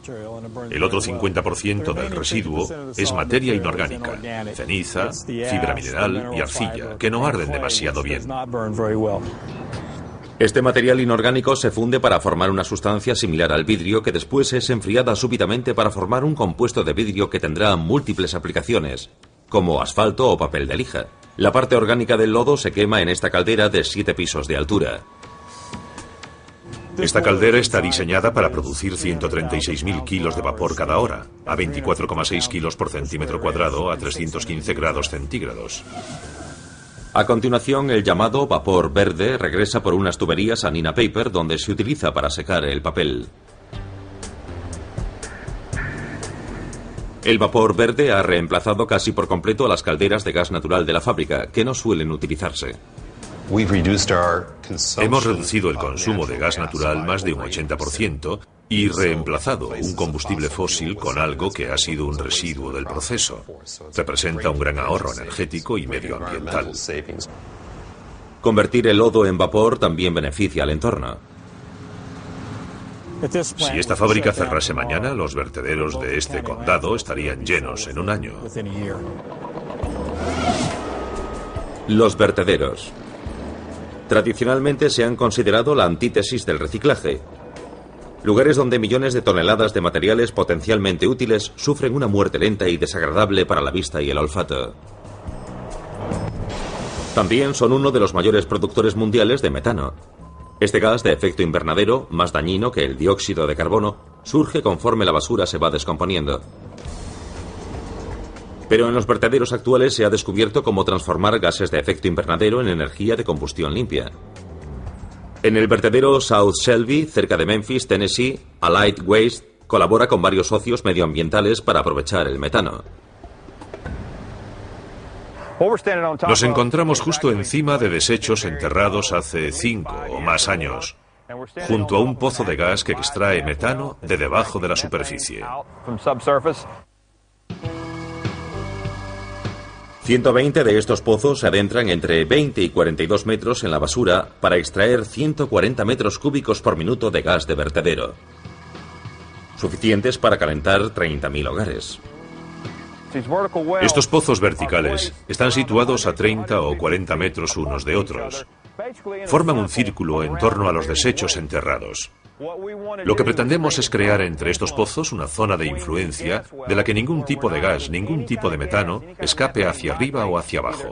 El otro 50% del residuo es materia inorgánica, ceniza, fibra mineral y arcilla, que no arden demasiado bien. Este material inorgánico se funde para formar una sustancia similar al vidrio que después es enfriada súbitamente para formar un compuesto de vidrio que tendrá múltiples aplicaciones, como asfalto o papel de lija. La parte orgánica del lodo se quema en esta caldera de 7 pisos de altura. Esta caldera está diseñada para producir 136.000 kilos de vapor cada hora, a 24,6 kilos por centímetro cuadrado a 315 grados centígrados. A continuación, el llamado vapor verde regresa por unas tuberías a Neenah Paper, donde se utiliza para secar el papel. El vapor verde ha reemplazado casi por completo a las calderas de gas natural de la fábrica, que no suelen utilizarse. Hemos reducido el consumo de gas natural más de un 80% y reemplazado un combustible fósil con algo que ha sido un residuo del proceso. Representa un gran ahorro energético y medioambiental. Convertir el lodo en vapor también beneficia al entorno. Si esta fábrica cerrase mañana, los vertederos de este condado estarían llenos en un año. Los vertederos. Tradicionalmente se han considerado la antítesis del reciclaje, Lugares donde millones de toneladas de materiales potencialmente útiles sufren una muerte lenta y desagradable para la vista y el olfato. También son uno de los mayores productores mundiales de metano. Este gas de efecto invernadero, más dañino que el dióxido de carbono, surge conforme la basura se va descomponiendo. Pero en los vertederos actuales se ha descubierto cómo transformar gases de efecto invernadero en energía de combustión limpia. En el vertedero South Shelby, cerca de Memphis, Tennessee, Allied Waste colabora con varios socios medioambientales para aprovechar el metano. Nos encontramos justo encima de desechos enterrados hace 5 o más años, junto a un pozo de gas que extrae metano de debajo de la superficie. 120 de estos pozos se adentran entre 20 y 42 metros en la basura para extraer 140 metros cúbicos por minuto de gas de vertedero, suficientes para calentar 30.000 hogares. Estos pozos verticales están situados a 30 o 40 metros unos de otros. Forman un círculo en torno a los desechos enterrados. Lo que pretendemos es crear entre estos pozos una zona de influencia de la que ningún tipo de gas, ningún tipo de metano escape hacia arriba o hacia abajo.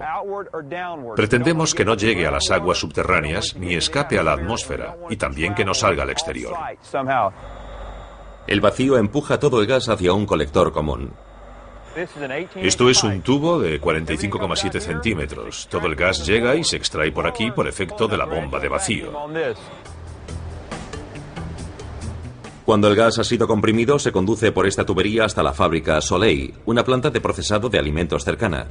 Pretendemos que no llegue a las aguas subterráneas ni escape a la atmósfera y también que no salga al exterior. El vacío empuja todo el gas hacia un colector común. Esto es un tubo de 45,7 centímetros. Todo el gas llega y se extrae por aquí por efecto de la bomba de vacío. Cuando el gas ha sido comprimido, se conduce por esta tubería hasta la fábrica Soleil, una planta de procesado de alimentos cercana.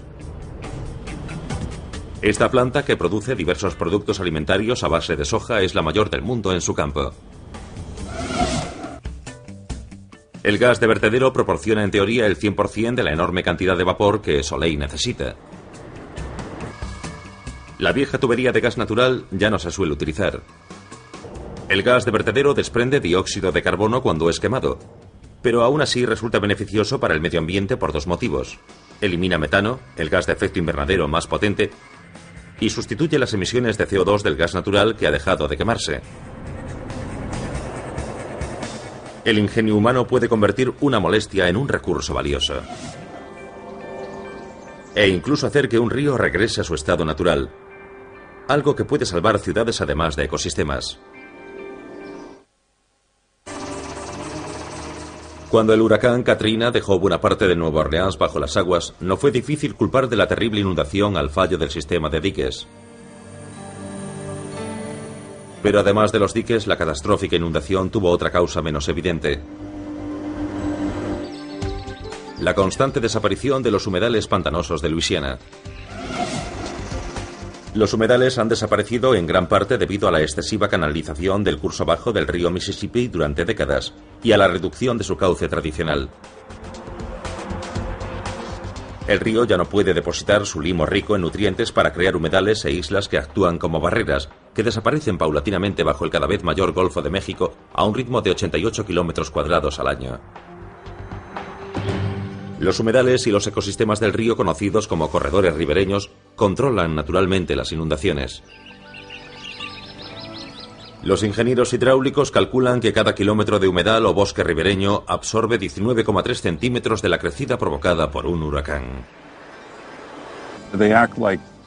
Esta planta, que produce diversos productos alimentarios a base de soja, es la mayor del mundo en su campo. El gas de vertedero proporciona en teoría el 100% de la enorme cantidad de vapor que Soleil necesita. La vieja tubería de gas natural ya no se suele utilizar. El gas de vertedero desprende dióxido de carbono cuando es quemado, pero aún así resulta beneficioso para el medio ambiente por dos motivos. Elimina metano, el gas de efecto invernadero más potente, y sustituye las emisiones de CO2 del gas natural que ha dejado de quemarse. El ingenio humano puede convertir una molestia en un recurso valioso. E incluso hacer que un río regrese a su estado natural. Algo que puede salvar ciudades además de ecosistemas. Cuando el huracán Katrina dejó buena parte de Nueva Orleans bajo las aguas, no fue difícil culpar de la terrible inundación al fallo del sistema de diques. Pero además de los diques, la catastrófica inundación tuvo otra causa menos evidente. La constante desaparición de los humedales pantanosos de Luisiana. Los humedales han desaparecido en gran parte debido a la excesiva canalización del curso bajo del río Mississippi durante décadas y a la reducción de su cauce tradicional. El río ya no puede depositar su limo rico en nutrientes para crear humedales e islas que actúan como barreras, que desaparecen paulatinamente bajo el cada vez mayor Golfo de México a un ritmo de 88 kilómetros cuadrados al año. Los humedales y los ecosistemas del río, conocidos como corredores ribereños, controlan naturalmente las inundaciones. Los ingenieros hidráulicos calculan que cada kilómetro de humedal o bosque ribereño absorbe 19,3 centímetros de la crecida provocada por un huracán.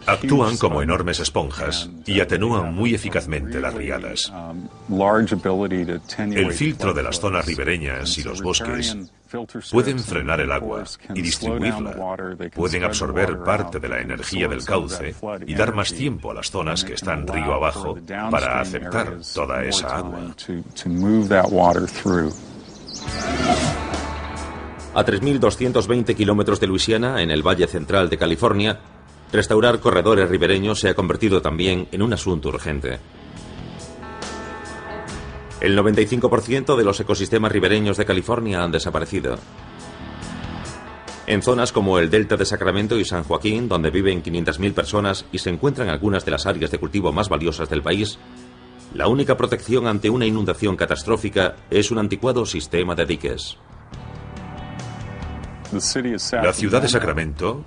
Actúan como enormes esponjas y atenúan muy eficazmente las riadas. El filtro de las zonas ribereñas y los bosques pueden frenar el agua y distribuirla. Pueden absorber parte de la energía del cauce y dar más tiempo a las zonas que están río abajo para aceptar toda esa agua. A 3.220 kilómetros de Luisiana, en el Valle Central de California, restaurar corredores ribereños se ha convertido también en un asunto urgente. El 95% de los ecosistemas ribereños de California han desaparecido. En zonas como el Delta de Sacramento y San Joaquín, donde viven 500.000 personas y se encuentran algunas de las áreas de cultivo más valiosas del país, la única protección ante una inundación catastrófica es un anticuado sistema de diques. La ciudad de Sacramento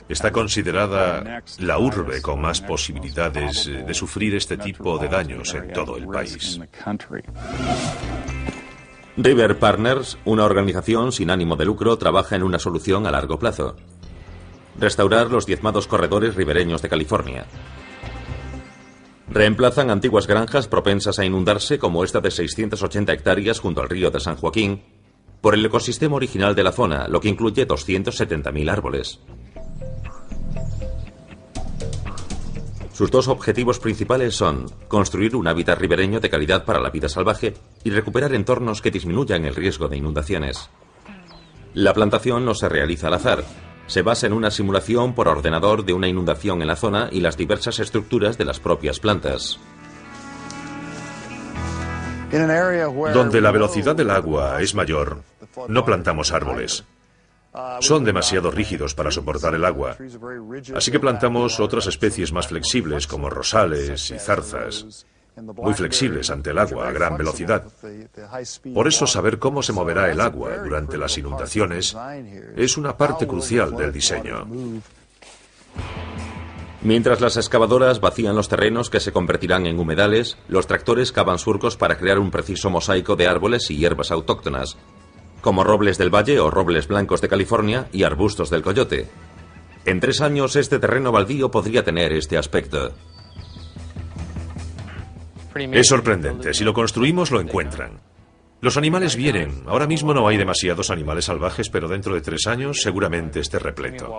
Está considerada la urbe con más posibilidades de sufrir este tipo de daños en todo el país. River Partners, una organización sin ánimo de lucro, trabaja en una solución a largo plazo: restaurar los diezmados corredores ribereños de California. Reemplazan antiguas granjas propensas a inundarse, como esta de 680 hectáreas junto al río de San Joaquín, por el ecosistema original de la zona, lo que incluye 270.000 árboles. Sus dos objetivos principales son construir un hábitat ribereño de calidad para la vida salvaje y recuperar entornos que disminuyan el riesgo de inundaciones. La plantación no se realiza al azar. Se basa en una simulación por ordenador de una inundación en la zona y las diversas estructuras de las propias plantas. Donde la velocidad del agua es mayor, no plantamos árboles. Son demasiado rígidos para soportar el agua. Así que plantamos otras especies más flexibles, como rosales y zarzas, muy flexibles ante el agua a gran velocidad. Por eso saber cómo se moverá el agua durante las inundaciones es una parte crucial del diseño. Mientras las excavadoras vacían los terrenos que se convertirán en humedales, los tractores cavan surcos para crear un preciso mosaico de árboles y hierbas autóctonas, como robles del valle o robles blancos de California y arbustos del coyote. En 3 años este terreno baldío podría tener este aspecto. Es sorprendente. Si lo construimos, lo encuentran. Los animales vienen. Ahora mismo no hay demasiados animales salvajes, pero dentro de 3 años seguramente esté repleto.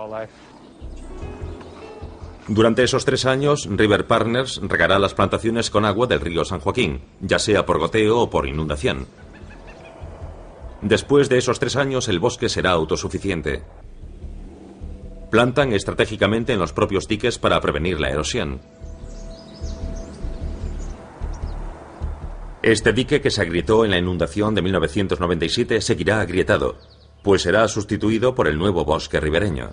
Durante esos 3 años, River Partners regará las plantaciones con agua del río San Joaquín, ya sea por goteo o por inundación. Después de esos 3 años, el bosque será autosuficiente. Plantan estratégicamente en los propios diques para prevenir la erosión. Este dique, que se agrietó en la inundación de 1997, seguirá agrietado, pues será sustituido por el nuevo bosque ribereño.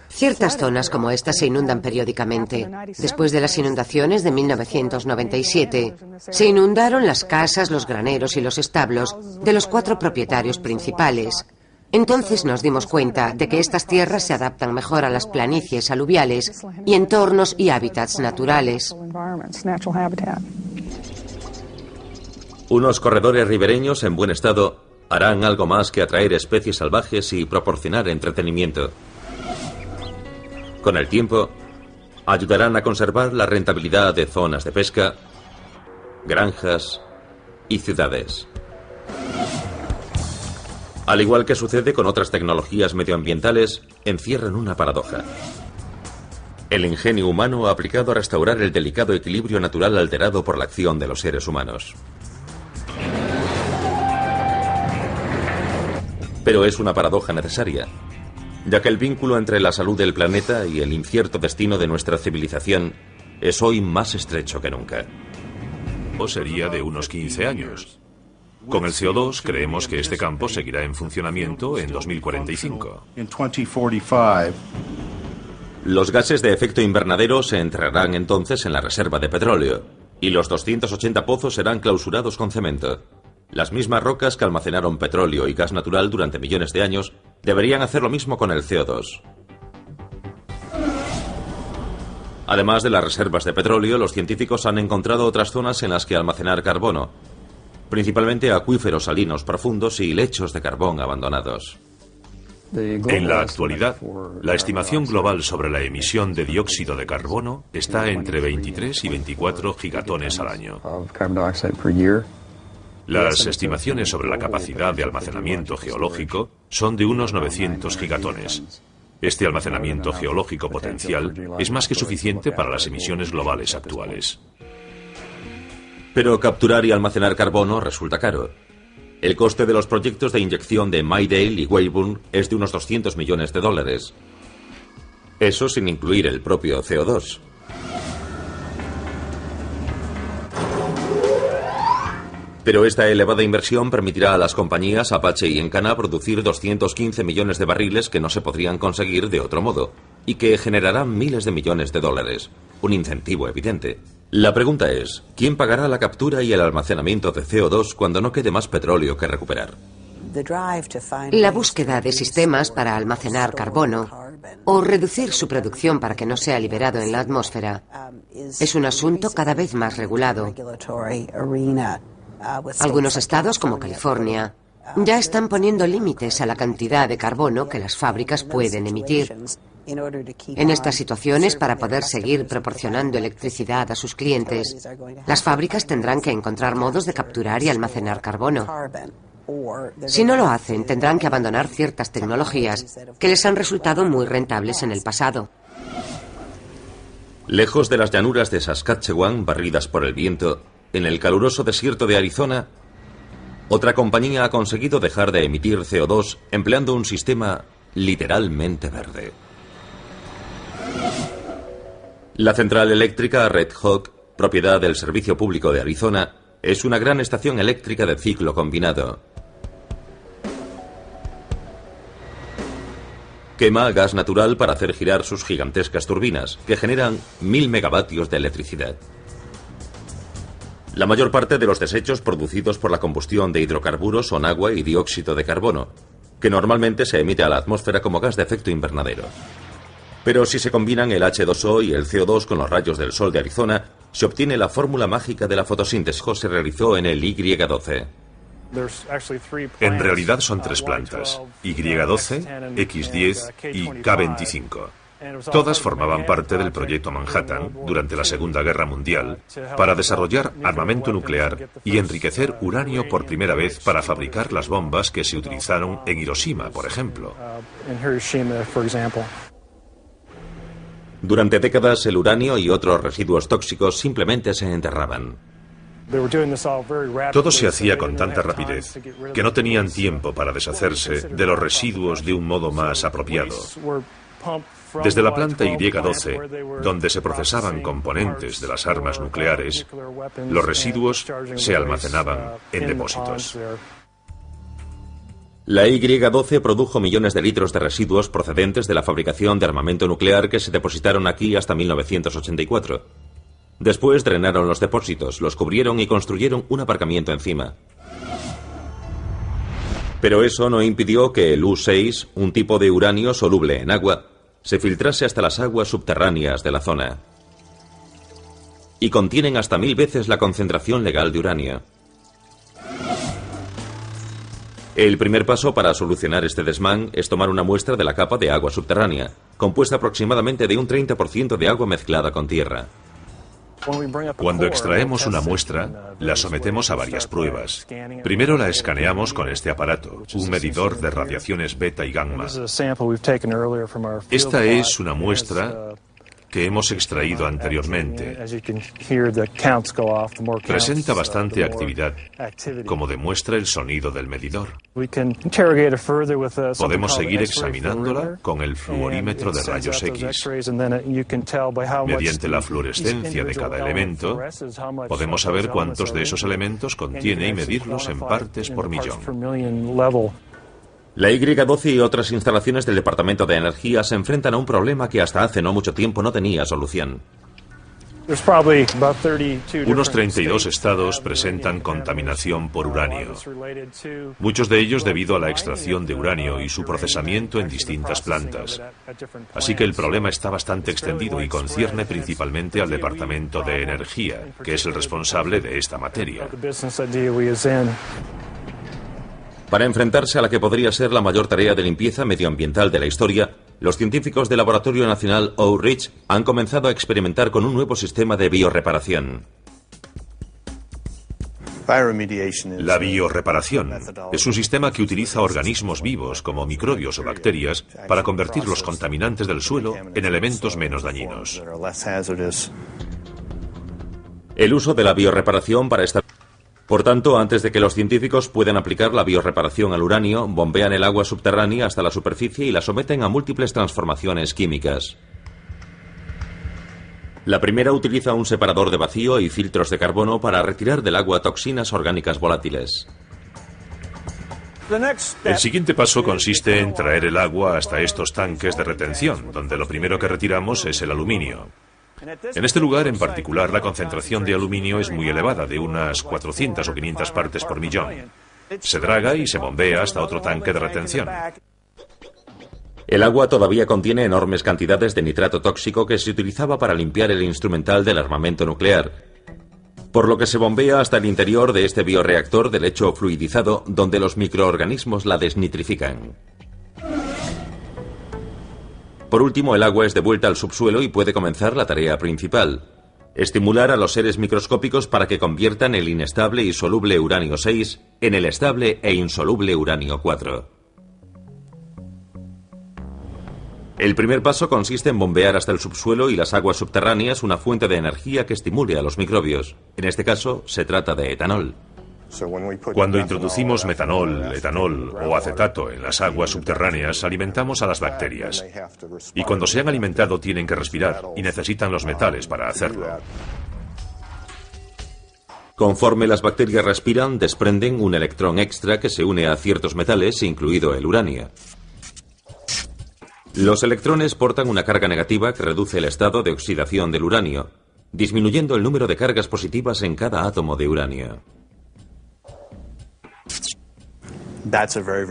Ciertas zonas como esta se inundan periódicamente. Después de las inundaciones de 1997, se inundaron las casas, los graneros y los establos de los 4 propietarios principales. Entonces nos dimos cuenta de que estas tierras se adaptan mejor a las planicies aluviales y entornos y hábitats naturales. Unos corredores ribereños en buen estado harán algo más que atraer especies salvajes y proporcionar entretenimiento. Con el tiempo, ayudarán a conservar la rentabilidad de zonas de pesca, granjas y ciudades. Al igual que sucede con otras tecnologías medioambientales, encierran una paradoja: el ingenio humano aplicado a restaurar el delicado equilibrio natural alterado por la acción de los seres humanos. Pero es una paradoja necesaria, ya que el vínculo entre la salud del planeta y el incierto destino de nuestra civilización es hoy más estrecho que nunca. O sería de unos 15 años. Con el CO2 creemos que este campo seguirá en funcionamiento en 2045. Los gases de efecto invernadero se enterrarán entonces en la reserva de petróleo, y los 280 pozos serán clausurados con cemento. Las mismas rocas que almacenaron petróleo y gas natural durante millones de años deberían hacer lo mismo con el CO2. Además de las reservas de petróleo, los científicos han encontrado otras zonas en las que almacenar carbono, principalmente acuíferos salinos profundos y lechos de carbón abandonados. En la actualidad, la estimación global sobre la emisión de dióxido de carbono está entre 23 y 24 gigatones al año. Las estimaciones sobre la capacidad de almacenamiento geológico son de unos 900 gigatones. Este almacenamiento geológico potencial es más que suficiente para las emisiones globales actuales. Pero capturar y almacenar carbono resulta caro. El coste de los proyectos de inyección de Midale y Weyburn es de unos 200 millones de dólares. Eso sin incluir el propio CO2. Pero esta elevada inversión permitirá a las compañías Apache y Encana producir 215 millones de barriles que no se podrían conseguir de otro modo, y que generarán miles de millones de dólares. Un incentivo evidente. La pregunta es, ¿quién pagará la captura y el almacenamiento de CO2 cuando no quede más petróleo que recuperar? La búsqueda de sistemas para almacenar carbono o reducir su producción para que no sea liberado en la atmósfera es un asunto cada vez más regulado. Algunos estados, como California, ya están poniendo límites a la cantidad de carbono que las fábricas pueden emitir. En estas situaciones, para poder seguir proporcionando electricidad a sus clientes, las fábricas tendrán que encontrar modos de capturar y almacenar carbono. Si no lo hacen, tendrán que abandonar ciertas tecnologías que les han resultado muy rentables en el pasado. Lejos de las llanuras de Saskatchewan, barridas por el viento, en el caluroso desierto de Arizona, otra compañía ha conseguido dejar de emitir CO2 empleando un sistema literalmente verde. La central eléctrica Red Hawk, propiedad del Servicio Público de Arizona, es una gran estación eléctrica de ciclo combinado. Quema gas natural para hacer girar sus gigantescas turbinas, que generan 1000 megavatios de electricidad. La mayor parte de los desechos producidos por la combustión de hidrocarburos son agua y dióxido de carbono, que normalmente se emite a la atmósfera como gas de efecto invernadero. Pero si se combinan el H2O y el CO2 con los rayos del sol de Arizona, se obtiene la fórmula mágica de la fotosíntesis que se realizó en el Y12. En realidad son 3 plantas, Y12, X10 y K25. Todas formaban parte del proyecto Manhattan durante la Segunda Guerra Mundial para desarrollar armamento nuclear y enriquecer uranio por primera vez para fabricar las bombas que se utilizaron en Hiroshima, por ejemplo. Durante décadas, el uranio y otros residuos tóxicos simplemente se enterraban. Todo se hacía con tanta rapidez que no tenían tiempo para deshacerse de los residuos de un modo más apropiado. Desde la planta Y12, donde se procesaban componentes de las armas nucleares, los residuos se almacenaban en depósitos. La Y12 produjo millones de litros de residuos procedentes de la fabricación de armamento nuclear que se depositaron aquí hasta 1984. Después drenaron los depósitos, los cubrieron y construyeron un aparcamiento encima. Pero eso no impidió que el U6, un tipo de uranio soluble en agua, se filtrase hasta las aguas subterráneas de la zona. Y contienen hasta 1000 veces la concentración legal de uranio. El primer paso para solucionar este desmán es tomar una muestra de la capa de agua subterránea, compuesta aproximadamente de un 30% de agua mezclada con tierra. Cuando extraemos una muestra, la sometemos a varias pruebas. Primero la escaneamos con este aparato, un medidor de radiaciones beta y gamma. Esta es una muestra que hemos extraído anteriormente. Presenta bastante actividad, como demuestra el sonido del medidor. Podemos seguir examinándola con el fluorímetro de rayos X. Mediante la fluorescencia de cada elemento, podemos saber cuántos de esos elementos contiene y medirlos en partes por millón. La Y12 y otras instalaciones del Departamento de Energía se enfrentan a un problema que hasta hace no mucho tiempo no tenía solución. Unos 32 estados presentan contaminación por uranio, muchos de ellos debido a la extracción de uranio y su procesamiento en distintas plantas. Así que el problema está bastante extendido y concierne principalmente al Departamento de Energía, que es el responsable de esta materia. Para enfrentarse a la que podría ser la mayor tarea de limpieza medioambiental de la historia, los científicos del Laboratorio Nacional Oak Ridge han comenzado a experimentar con un nuevo sistema de biorreparación. La biorreparación es un sistema que utiliza organismos vivos como microbios o bacterias para convertir los contaminantes del suelo en elementos menos dañinos. El uso de la biorreparación para esta... Por tanto, antes de que los científicos puedan aplicar la biorreparación al uranio, bombean el agua subterránea hasta la superficie y la someten a múltiples transformaciones químicas. La primera utiliza un separador de vacío y filtros de carbono para retirar del agua toxinas orgánicas volátiles. El siguiente paso consiste en traer el agua hasta estos tanques de retención, donde lo primero que retiramos es el aluminio. En este lugar en particular la concentración de aluminio es muy elevada, de unas 400 o 500 partes por millón. Se draga y se bombea hasta otro tanque de retención. El agua todavía contiene enormes cantidades de nitrato tóxico que se utilizaba para limpiar el instrumental del armamento nuclear, por lo que se bombea hasta el interior de este bioreactor de lecho fluidizado donde los microorganismos la desnitrifican. Por último, el agua es devuelta al subsuelo y puede comenzar la tarea principal: estimular a los seres microscópicos para que conviertan el inestable y soluble uranio 6 en el estable e insoluble uranio 4. El primer paso consiste en bombear hasta el subsuelo y las aguas subterráneas una fuente de energía que estimule a los microbios. En este caso, se trata de etanol. Cuando introducimos metanol, etanol o acetato en las aguas subterráneas, alimentamos a las bacterias. Y cuando se han alimentado tienen que respirar y necesitan los metales para hacerlo. Conforme las bacterias respiran, desprenden un electrón extra que se une a ciertos metales, incluido el uranio. Los electrones portan una carga negativa que reduce el estado de oxidación del uranio, disminuyendo el número de cargas positivas en cada átomo de uranio.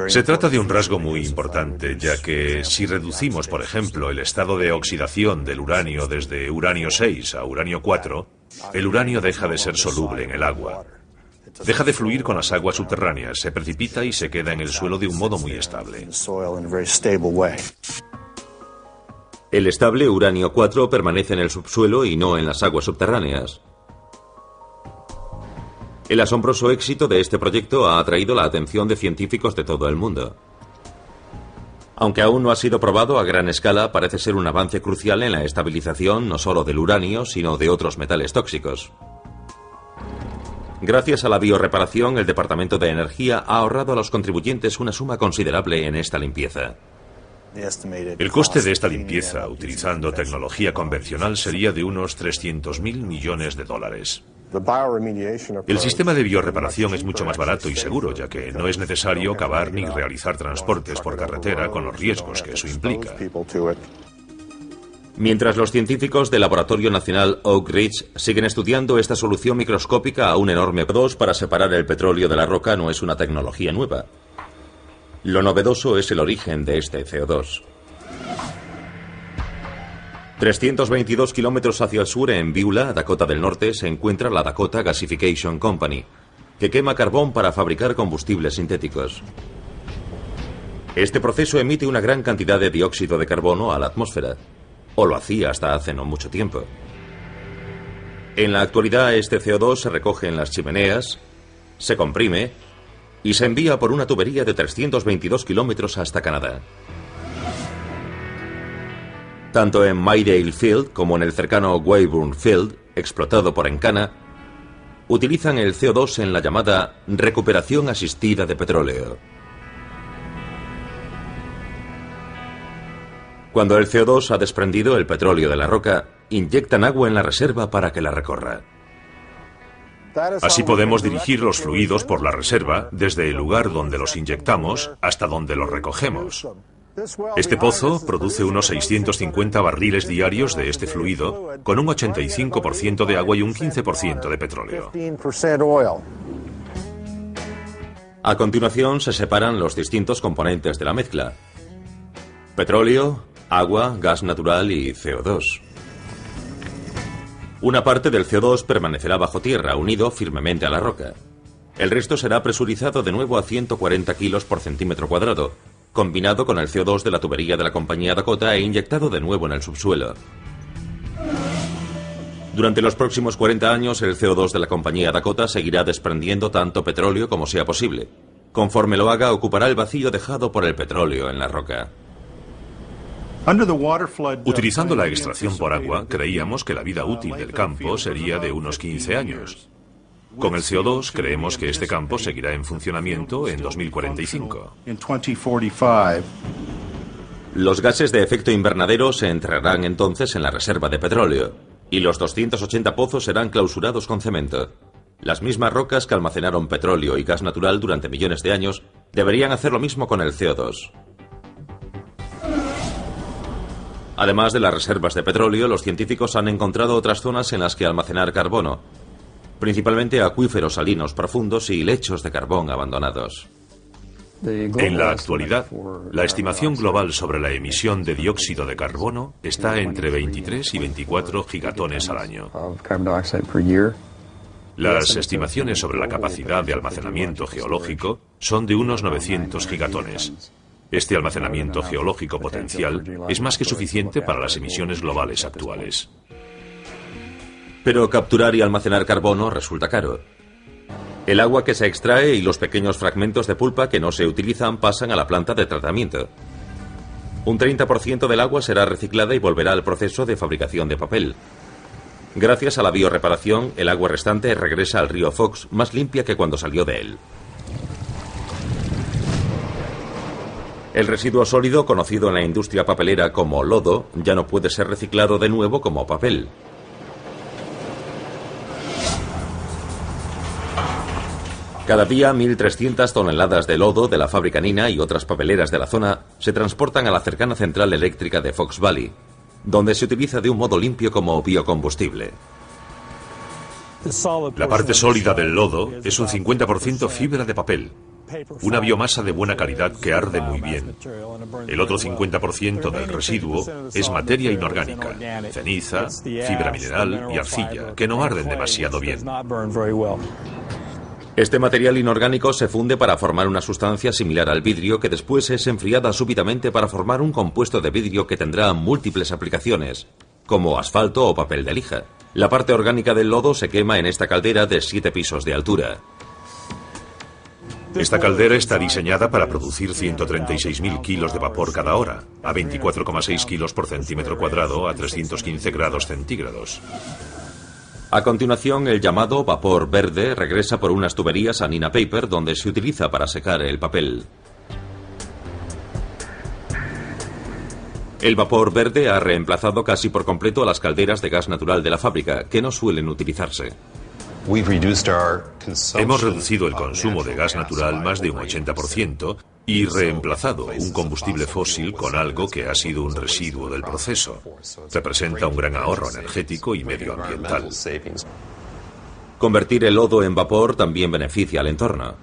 Se trata de un rasgo muy importante, ya que si reducimos, por ejemplo, el estado de oxidación del uranio desde uranio 6 a uranio 4, el uranio deja de ser soluble en el agua. Deja de fluir con las aguas subterráneas, se precipita y se queda en el suelo de un modo muy estable. El estable uranio 4 permanece en el subsuelo y no en las aguas subterráneas. El asombroso éxito de este proyecto ha atraído la atención de científicos de todo el mundo. Aunque aún no ha sido probado a gran escala, parece ser un avance crucial en la estabilización no solo del uranio, sino de otros metales tóxicos. Gracias a la biorreparación, el Departamento de Energía ha ahorrado a los contribuyentes una suma considerable en esta limpieza. El coste de esta limpieza, utilizando tecnología convencional, sería de unos 300.000 millones de dólares. El sistema de biorreparación es mucho más barato y seguro, ya que no es necesario cavar ni realizar transportes por carretera con los riesgos que eso implica. Mientras los científicos del Laboratorio Nacional Oak Ridge siguen estudiando esta solución microscópica a un enorme CO2 para separar el petróleo de la roca, no es una tecnología nueva. Lo novedoso es el origen de este CO2. 322 kilómetros hacia el sur, en Beulah, Dakota del Norte, se encuentra la Dakota Gasification Company, que quema carbón para fabricar combustibles sintéticos. Este proceso emite una gran cantidad de dióxido de carbono a la atmósfera, o lo hacía hasta hace no mucho tiempo. En la actualidad, este CO2 se recoge en las chimeneas, se comprime y se envía por una tubería de 322 kilómetros hasta Canadá. Tanto en Maydale Field como en el cercano Weyburn Field, explotado por Encana, utilizan el CO2 en la llamada recuperación asistida de petróleo. Cuando el CO2 ha desprendido el petróleo de la roca, inyectan agua en la reserva para que la recorra. Así podemos dirigir los fluidos por la reserva desde el lugar donde los inyectamos hasta donde los recogemos. Este pozo produce unos 650 barriles diarios de este fluido, con un 85% de agua y un 15% de petróleo. A continuación se separan los distintos componentes de la mezcla: petróleo, agua, gas natural y CO2. Una parte del CO2 permanecerá bajo tierra, unido firmemente a la roca. El resto será presurizado de nuevo a 140 kilos por centímetro cuadrado, combinado con el CO2 de la tubería de la compañía Dakota e inyectado de nuevo en el subsuelo. Durante los próximos 40 años, el CO2 de la compañía Dakota seguirá desprendiendo tanto petróleo como sea posible. Conforme lo haga, ocupará el vacío dejado por el petróleo en la roca. Utilizando la extracción por agua, creíamos que la vida útil del campo sería de unos 15 años. Con el CO2 creemos que este campo seguirá en funcionamiento en 2045. Los gases de efecto invernadero se enterrarán entonces en la reserva de petróleo, y los 280 pozos serán clausurados con cemento. Las mismas rocas que almacenaron petróleo y gas natural durante millones de años deberían hacer lo mismo con el CO2. Además de las reservas de petróleo, los científicos han encontrado otras zonas en las que almacenar carbono. principalmente acuíferos salinos profundos y lechos de carbón abandonados. En la actualidad, la estimación global sobre la emisión de dióxido de carbono está entre 23 y 24 gigatones al año. Las estimaciones sobre la capacidad de almacenamiento geológico son de unos 900 gigatones. Este almacenamiento geológico potencial es más que suficiente para las emisiones globales actuales. Pero capturar y almacenar carbono resulta caro. El agua que se extrae y los pequeños fragmentos de pulpa que no se utilizan pasan a la planta de tratamiento. Un 30% del agua será reciclada y volverá al proceso de fabricación de papel. Gracias a la bioreparación, el agua restante regresa al río Fox más limpia que cuando salió de él. El residuo sólido, conocido en la industria papelera como lodo, ya no puede ser reciclado de nuevo como papel. Cada día, 1.300 toneladas de lodo de la fábrica Nina y otras papeleras de la zona se transportan a la cercana central eléctrica de Fox Valley, donde se utiliza de un modo limpio como biocombustible. La parte sólida del lodo es un 50% fibra de papel, una biomasa de buena calidad que arde muy bien. El otro 50% del residuo es materia inorgánica, ceniza, fibra mineral y arcilla, que no arden demasiado bien. Este material inorgánico se funde para formar una sustancia similar al vidrio que después es enfriada súbitamente para formar un compuesto de vidrio que tendrá múltiples aplicaciones, como asfalto o papel de lija. La parte orgánica del lodo se quema en esta caldera de 7 pisos de altura. Esta caldera está diseñada para producir 136.000 kilos de vapor cada hora, a 24,6 kilos por centímetro cuadrado a 315 grados centígrados. A continuación, el llamado vapor verde regresa por unas tuberías a Nina Paper, donde se utiliza para secar el papel. El vapor verde ha reemplazado casi por completo a las calderas de gas natural de la fábrica, que no suelen utilizarse. Hemos reducido el consumo de gas natural más de un 80% y reemplazado un combustible fósil con algo que ha sido un residuo del proceso. Representa un gran ahorro energético y medioambiental. Convertir el lodo en vapor también beneficia al entorno.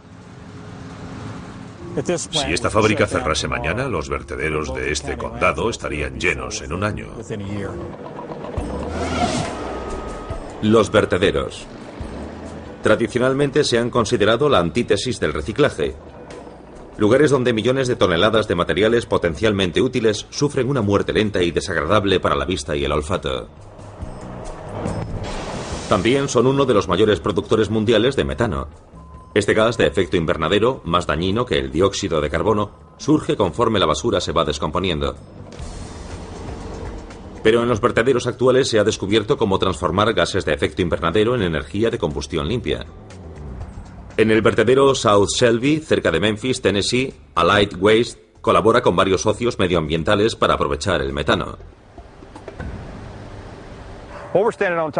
Si esta fábrica cerrase mañana, los vertederos de este condado estarían llenos en un año. Los vertederos. Tradicionalmente se han considerado la antítesis del reciclaje. Lugares donde millones de toneladas de materiales potencialmente útiles sufren una muerte lenta y desagradable para la vista y el olfato. También son uno de los mayores productores mundiales de metano. Este gas de efecto invernadero, más dañino que el dióxido de carbono, surge conforme la basura se va descomponiendo. Pero en los vertederos actuales se ha descubierto cómo transformar gases de efecto invernadero en energía de combustión limpia. En el vertedero South Shelby, cerca de Memphis, Tennessee, Allied Waste colabora con varios socios medioambientales para aprovechar el metano.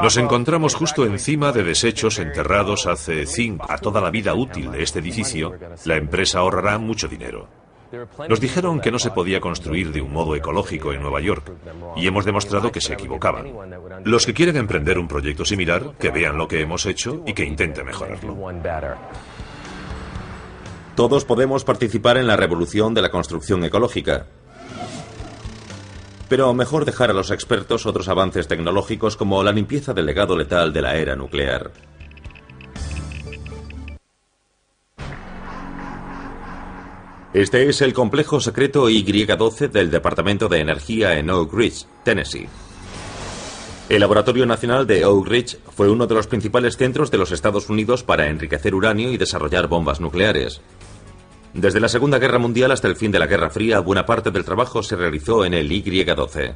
Nos encontramos justo encima de desechos enterrados hace 5 a toda la vida útil de este edificio. La empresa ahorrará mucho dinero. Nos dijeron que no se podía construir de un modo ecológico en Nueva York, y hemos demostrado que se equivocaban. Los que quieren emprender un proyecto similar, que vean lo que hemos hecho y que intenten mejorarlo. Todos podemos participar en la revolución de la construcción ecológica. Pero mejor dejar a los expertos otros avances tecnológicos como la limpieza del legado letal de la era nuclear. Este es el complejo secreto Y-12 del Departamento de Energía en Oak Ridge, Tennessee. El Laboratorio Nacional de Oak Ridge fue uno de los principales centros de los Estados Unidos para enriquecer uranio y desarrollar bombas nucleares. Desde la Segunda Guerra Mundial hasta el fin de la Guerra Fría, buena parte del trabajo se realizó en el Y-12.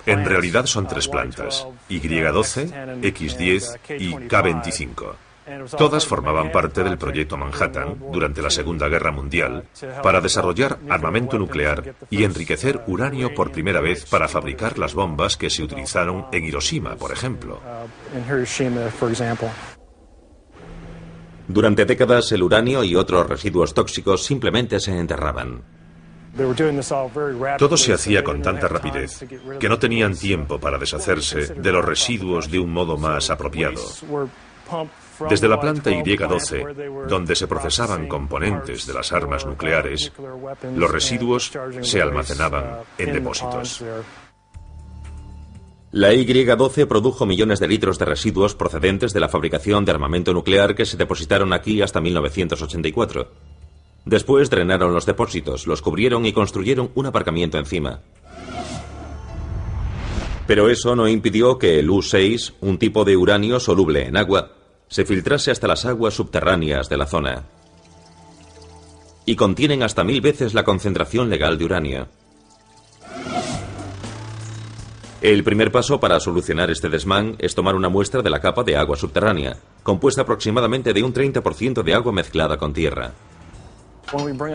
En realidad son 3 plantas, Y-12, X-10 y K-25. Todas formaban parte del proyecto Manhattan durante la Segunda Guerra Mundial para desarrollar armamento nuclear y enriquecer uranio por primera vez para fabricar las bombas que se utilizaron en Hiroshima, por ejemplo. Durante décadas el uranio y otros residuos tóxicos simplemente se enterraban. Todo se hacía con tanta rapidez que no tenían tiempo para deshacerse de los residuos de un modo más apropiado. Desde la planta Y-12, donde se procesaban componentes de las armas nucleares, los residuos se almacenaban en depósitos. La Y-12 produjo millones de litros de residuos procedentes de la fabricación de armamento nuclear que se depositaron aquí hasta 1984. Después drenaron los depósitos, los cubrieron y construyeron un aparcamiento encima. Pero eso no impidió que el U-6, un tipo de uranio soluble en agua, se filtrase hasta las aguas subterráneas de la zona. Y contienen hasta 1000 veces la concentración legal de uranio. El primer paso para solucionar este desmán es tomar una muestra de la capa de agua subterránea, compuesta aproximadamente de un 30% de agua mezclada con tierra.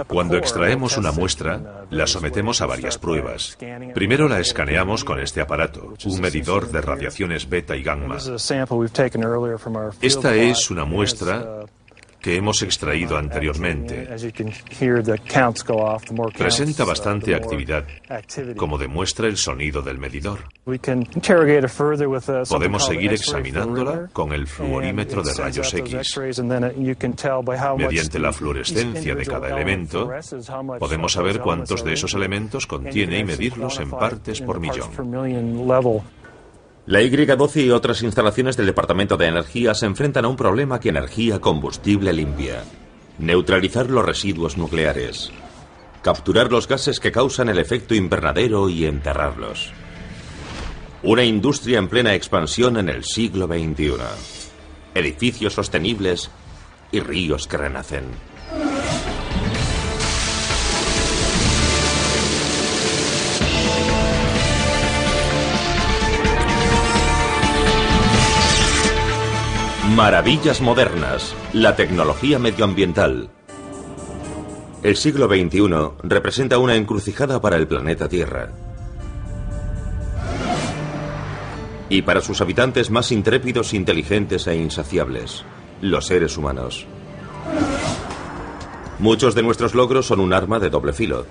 Cuando extraemos una muestra, la sometemos a varias pruebas. Primero la escaneamos con este aparato, un medidor de radiaciones beta y gamma. Esta es una muestra que hemos extraído anteriormente. Presenta bastante actividad, como demuestra el sonido del medidor. Podemos seguir examinándola con el fluorímetro de rayos X. Mediante la fluorescencia de cada elemento, podemos saber cuántos de esos elementos contiene y medirlos en partes por millón. La Y-12 y otras instalaciones del Departamento de Energía se enfrentan a un problema que Energía Combustible limpia: neutralizar los residuos nucleares, capturar los gases que causan el efecto invernadero y enterrarlos. Una industria en plena expansión en el siglo XXI. Edificios sostenibles y ríos que renacen. Maravillas modernas, la tecnología medioambiental. El siglo XXI representa una encrucijada para el planeta Tierra. Y para sus habitantes más intrépidos, inteligentes e insaciables, los seres humanos. Muchos de nuestros logros son un arma de doble filo.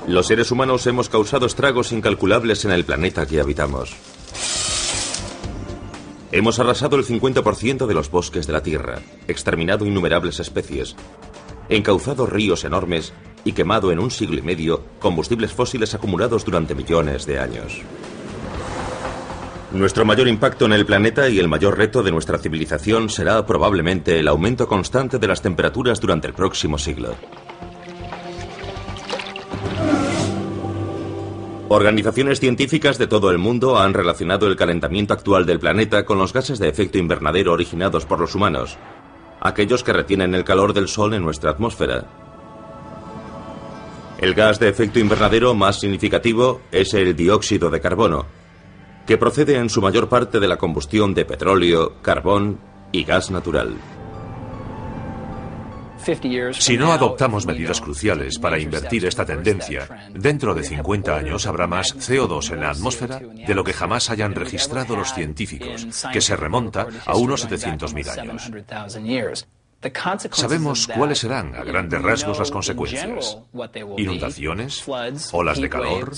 Los seres humanos hemos causado estragos incalculables en el planeta que habitamos. Hemos arrasado el 50% de los bosques de la Tierra, exterminado innumerables especies, encauzado ríos enormes y quemado en 1 siglo y medio combustibles fósiles acumulados durante millones de años. Nuestro mayor impacto en el planeta y el mayor reto de nuestra civilización será probablemente el aumento constante de las temperaturas durante el próximo siglo. Organizaciones científicas de todo el mundo han relacionado el calentamiento actual del planeta con los gases de efecto invernadero originados por los humanos, aquellos que retienen el calor del Sol en nuestra atmósfera. El gas de efecto invernadero más significativo es el dióxido de carbono, que procede en su mayor parte de la combustión de petróleo, carbón y gas natural. Si no adoptamos medidas cruciales para invertir esta tendencia, dentro de 50 años habrá más CO2 en la atmósfera de lo que jamás hayan registrado los científicos, que se remonta a unos 700.000 años. Sabemos cuáles serán, a grandes rasgos, las consecuencias: inundaciones, olas de calor,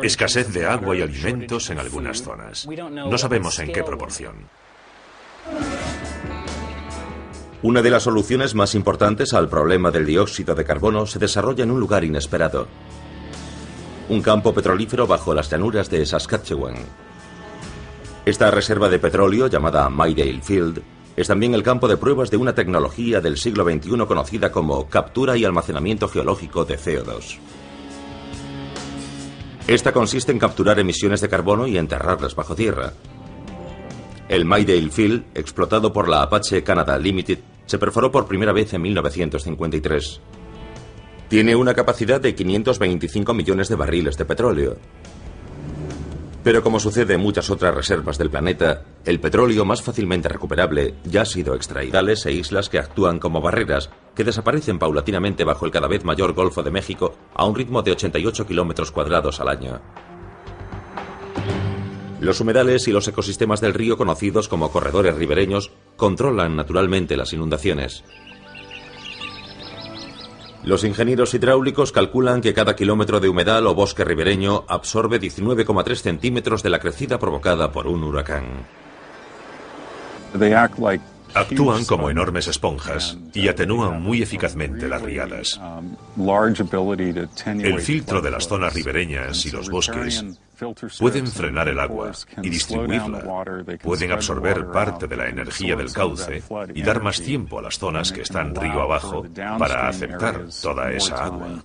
escasez de agua y alimentos en algunas zonas. No sabemos en qué proporción. Una de las soluciones más importantes al problema del dióxido de carbono se desarrolla en un lugar inesperado: un campo petrolífero bajo las llanuras de Saskatchewan. Esta reserva de petróleo, llamada Maydale Field, es también el campo de pruebas de una tecnología del siglo XXI conocida como captura y almacenamiento geológico de CO2. Esta consiste en capturar emisiones de carbono y enterrarlas bajo tierra. El Maydale Field, explotado por la Apache Canada Limited, se perforó por primera vez en 1953. Tiene una capacidad de 525 millones de barriles de petróleo. Pero como sucede en muchas otras reservas del planeta, el petróleo más fácilmente recuperable ya ha sido extraído. E islas que actúan como barreras, que desaparecen paulatinamente bajo el cada vez mayor Golfo de México a un ritmo de 88 kilómetros cuadrados al año. Los humedales y los ecosistemas del río, conocidos como corredores ribereños, controlan naturalmente las inundaciones. Los ingenieros hidráulicos calculan que cada kilómetro de humedal o bosque ribereño absorbe 19,3 centímetros de la crecida provocada por un huracán. Actúan como enormes esponjas y atenúan muy eficazmente las riadas. El filtro de las zonas ribereñas y los bosques pueden frenar el agua y distribuirla. Pueden absorber parte de la energía del cauce y dar más tiempo a las zonas que están río abajo para aceptar toda esa agua.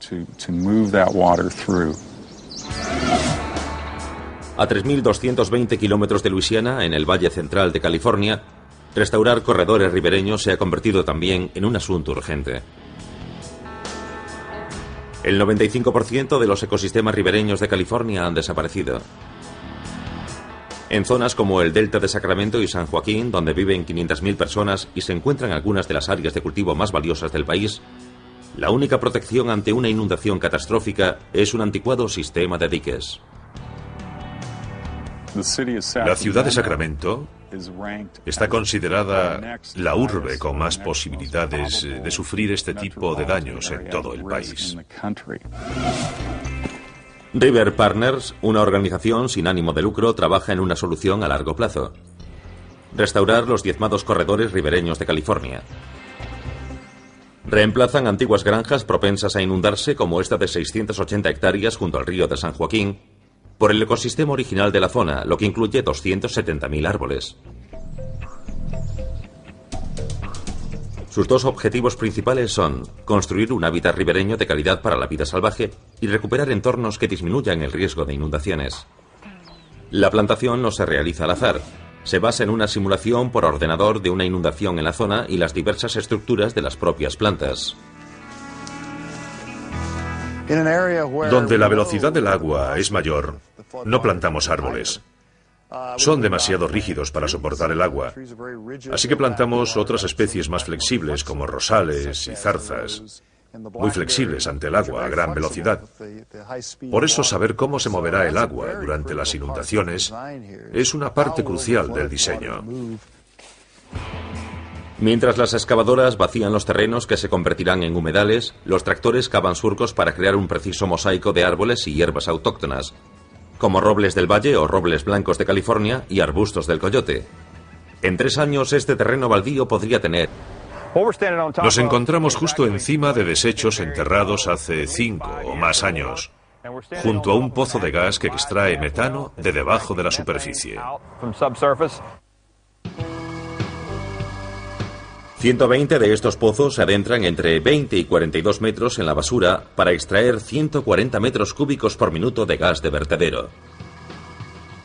A 3.220 kilómetros de Luisiana, en el Valle Central de California, restaurar corredores ribereños se ha convertido también en un asunto urgente. El 95% de los ecosistemas ribereños de California han desaparecido. En zonas como el Delta de Sacramento y San Joaquín, donde viven 500.000 personas y se encuentran algunas de las áreas de cultivo más valiosas del país, la única protección ante una inundación catastrófica es un anticuado sistema de diques. La ciudad de Sacramento está considerada la urbe con más posibilidades de sufrir este tipo de daños en todo el país. River Partners, una organización sin ánimo de lucro, trabaja en una solución a largo plazo: restaurar los diezmados corredores ribereños de California. Reemplazan antiguas granjas propensas a inundarse, como esta de 680 hectáreas junto al río de San Joaquín, por el ecosistema original de la zona, lo que incluye 270.000 árboles. Sus dos objetivos principales son construir un hábitat ribereño de calidad para la vida salvaje y recuperar entornos que disminuyan el riesgo de inundaciones. La plantación no se realiza al azar. Se basa en una simulación por ordenador de una inundación en la zona y las diversas estructuras de las propias plantas. Donde la velocidad del agua es mayor, no plantamos árboles. Son demasiado rígidos para soportar el agua, así que plantamos otras especies más flexibles como rosales y zarzas, muy flexibles ante el agua a gran velocidad. Por eso saber cómo se moverá el agua durante las inundaciones es una parte crucial del diseño. Mientras las excavadoras vacían los terrenos que se convertirán en humedales, los tractores cavan surcos para crear un preciso mosaico de árboles y hierbas autóctonas, como robles del valle o robles blancos de California y arbustos del coyote. En 3 años este terreno baldío podría tener... Nos encontramos justo encima de desechos enterrados hace 5 o más años, junto a un pozo de gas que extrae metano de debajo de la superficie. 120 de estos pozos se adentran entre 20 y 42 metros en la basura para extraer 140 metros cúbicos por minuto de gas de vertedero,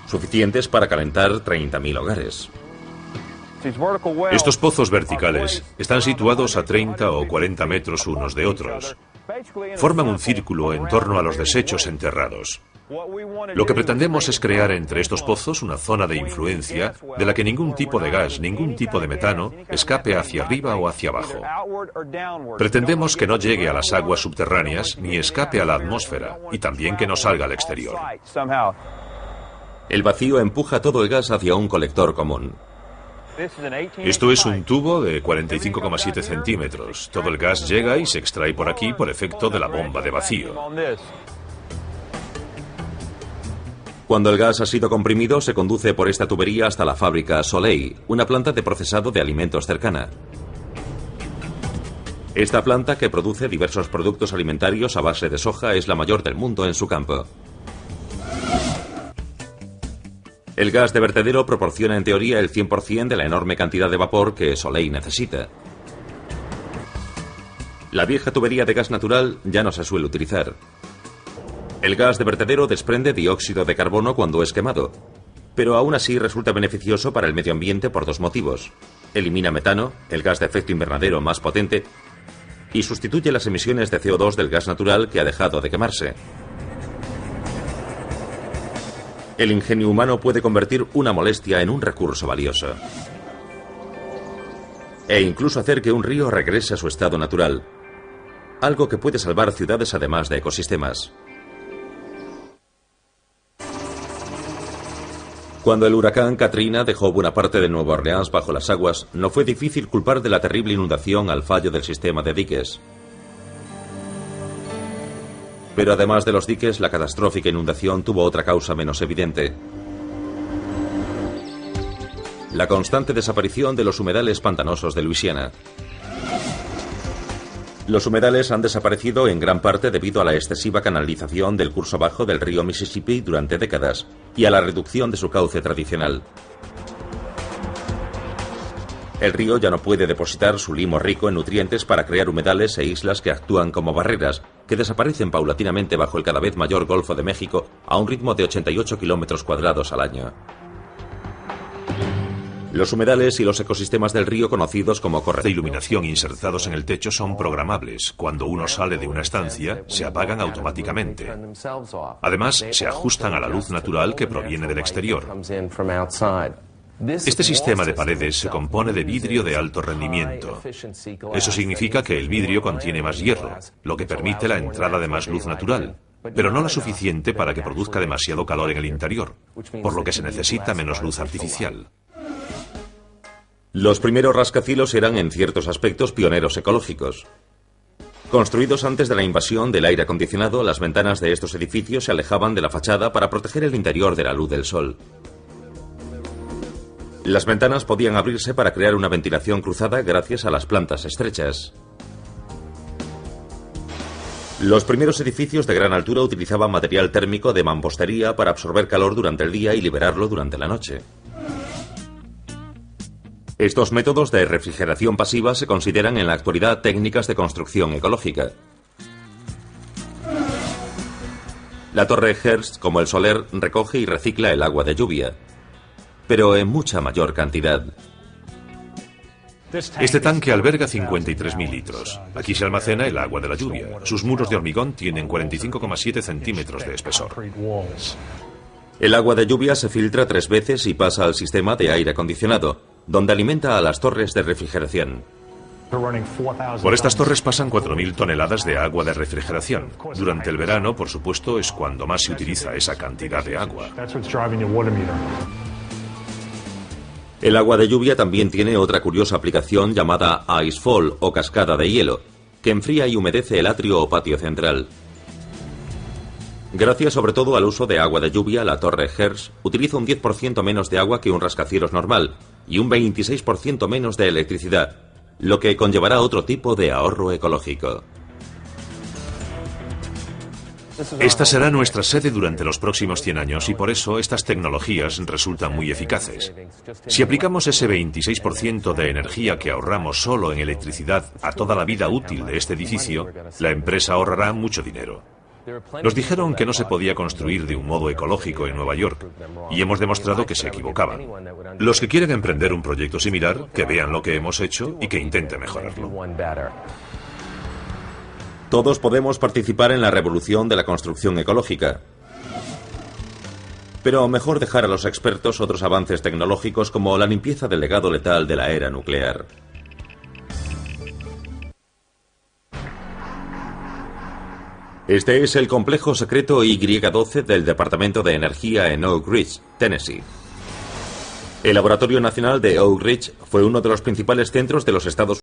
suficientes para calentar 30.000 hogares. Estos pozos verticales están situados a 30 o 40 metros unos de otros. Forman un círculo en torno a los desechos enterrados. Lo que pretendemos es crear entre estos pozos una zona de influencia de la que ningún tipo de gas, ningún tipo de metano escape hacia arriba o hacia abajo. Pretendemos que no llegue a las aguas subterráneas ni escape a la atmósfera, y también que no salga al exterior. El vacío empuja todo el gas hacia un colector común. Esto es un tubo de 45,7 centímetros. Todo el gas llega y se extrae por aquí por efecto de la bomba de vacío. Cuando el gas ha sido comprimido, se conduce por esta tubería hasta la fábrica Soleil, una planta de procesado de alimentos cercana. Esta planta, que produce diversos productos alimentarios a base de soja, es la mayor del mundo en su campo. El gas de vertedero proporciona en teoría el 100% de la enorme cantidad de vapor que Soleil necesita. La vieja tubería de gas natural ya no se suele utilizar. El gas de vertedero desprende dióxido de carbono cuando es quemado, pero aún así resulta beneficioso para el medio ambiente por 2 motivos. Elimina metano, el gas de efecto invernadero más potente, y sustituye las emisiones de CO2 del gas natural que ha dejado de quemarse. El ingenio humano puede convertir una molestia en un recurso valioso, e incluso hacer que un río regrese a su estado natural, algo que puede salvar ciudades además de ecosistemas. Cuando el huracán Katrina dejó buena parte de Nueva Orleans bajo las aguas, no fue difícil culpar de la terrible inundación al fallo del sistema de diques. Pero además de los diques, la catastrófica inundación tuvo otra causa menos evidente: la constante desaparición de los humedales pantanosos de Luisiana. Los humedales han desaparecido en gran parte debido a la excesiva canalización del curso bajo del río Mississippi durante décadas y a la reducción de su cauce tradicional. El río ya no puede depositar su limo rico en nutrientes para crear humedales e islas que actúan como barreras, que desaparecen paulatinamente bajo el cada vez mayor Golfo de México a un ritmo de 88 kilómetros cuadrados al año. Los humedales y los ecosistemas del río, conocidos como corredores de iluminación insertados en el techo, son programables. Cuando uno sale de una estancia, se apagan automáticamente. Además, se ajustan a la luz natural que proviene del exterior. Este sistema de paredes se compone de vidrio de alto rendimiento. Eso significa que el vidrio contiene más hierro, lo que permite la entrada de más luz natural, pero no la suficiente para que produzca demasiado calor en el interior, por lo que se necesita menos luz artificial. Los primeros rascacielos eran en ciertos aspectos pioneros ecológicos. Construidos antes de la invasión del aire acondicionado, las ventanas de estos edificios se alejaban de la fachada para proteger el interior de la luz del sol. Las ventanas podían abrirse para crear una ventilación cruzada gracias a las plantas estrechas. Los primeros edificios de gran altura utilizaban material térmico de mampostería para absorber calor durante el día y liberarlo durante la noche. Estos métodos de refrigeración pasiva se consideran en la actualidad técnicas de construcción ecológica. La torre Hearst, como el Soler, recoge y recicla el agua de lluvia, pero en mucha mayor cantidad. Este tanque alberga 53.000 litros. Aquí se almacena el agua de la lluvia. Sus muros de hormigón tienen 45,7 centímetros de espesor. El agua de lluvia se filtra 3 veces y pasa al sistema de aire acondicionado, donde alimenta a las torres de refrigeración. Por estas torres pasan 4.000 toneladas de agua de refrigeración. Durante el verano, por supuesto, es cuando más se utiliza esa cantidad de agua. El agua de lluvia también tiene otra curiosa aplicación llamada icefall o cascada de hielo, que enfría y humedece el atrio o patio central. Gracias sobre todo al uso de agua de lluvia, la torre Hearst utiliza un 10% menos de agua que un rascacielos normal y un 26% menos de electricidad, lo que conllevará otro tipo de ahorro ecológico. Esta será nuestra sede durante los próximos 100 años y por eso estas tecnologías resultan muy eficaces. Si aplicamos ese 26% de energía que ahorramos solo en electricidad a toda la vida útil de este edificio, la empresa ahorrará mucho dinero. Nos dijeron que no se podía construir de un modo ecológico en Nueva York y hemos demostrado que se equivocaban. Los que quieren emprender un proyecto similar, que vean lo que hemos hecho y que intenten mejorarlo. Todos podemos participar en la revolución de la construcción ecológica. Pero mejor dejar a los expertos otros avances tecnológicos como la limpieza del legado letal de la era nuclear. Este es el complejo secreto Y-12 del Departamento de Energía en Oak Ridge, Tennessee. El Laboratorio Nacional de Oak Ridge fue uno de los principales centros de los Estados Unidos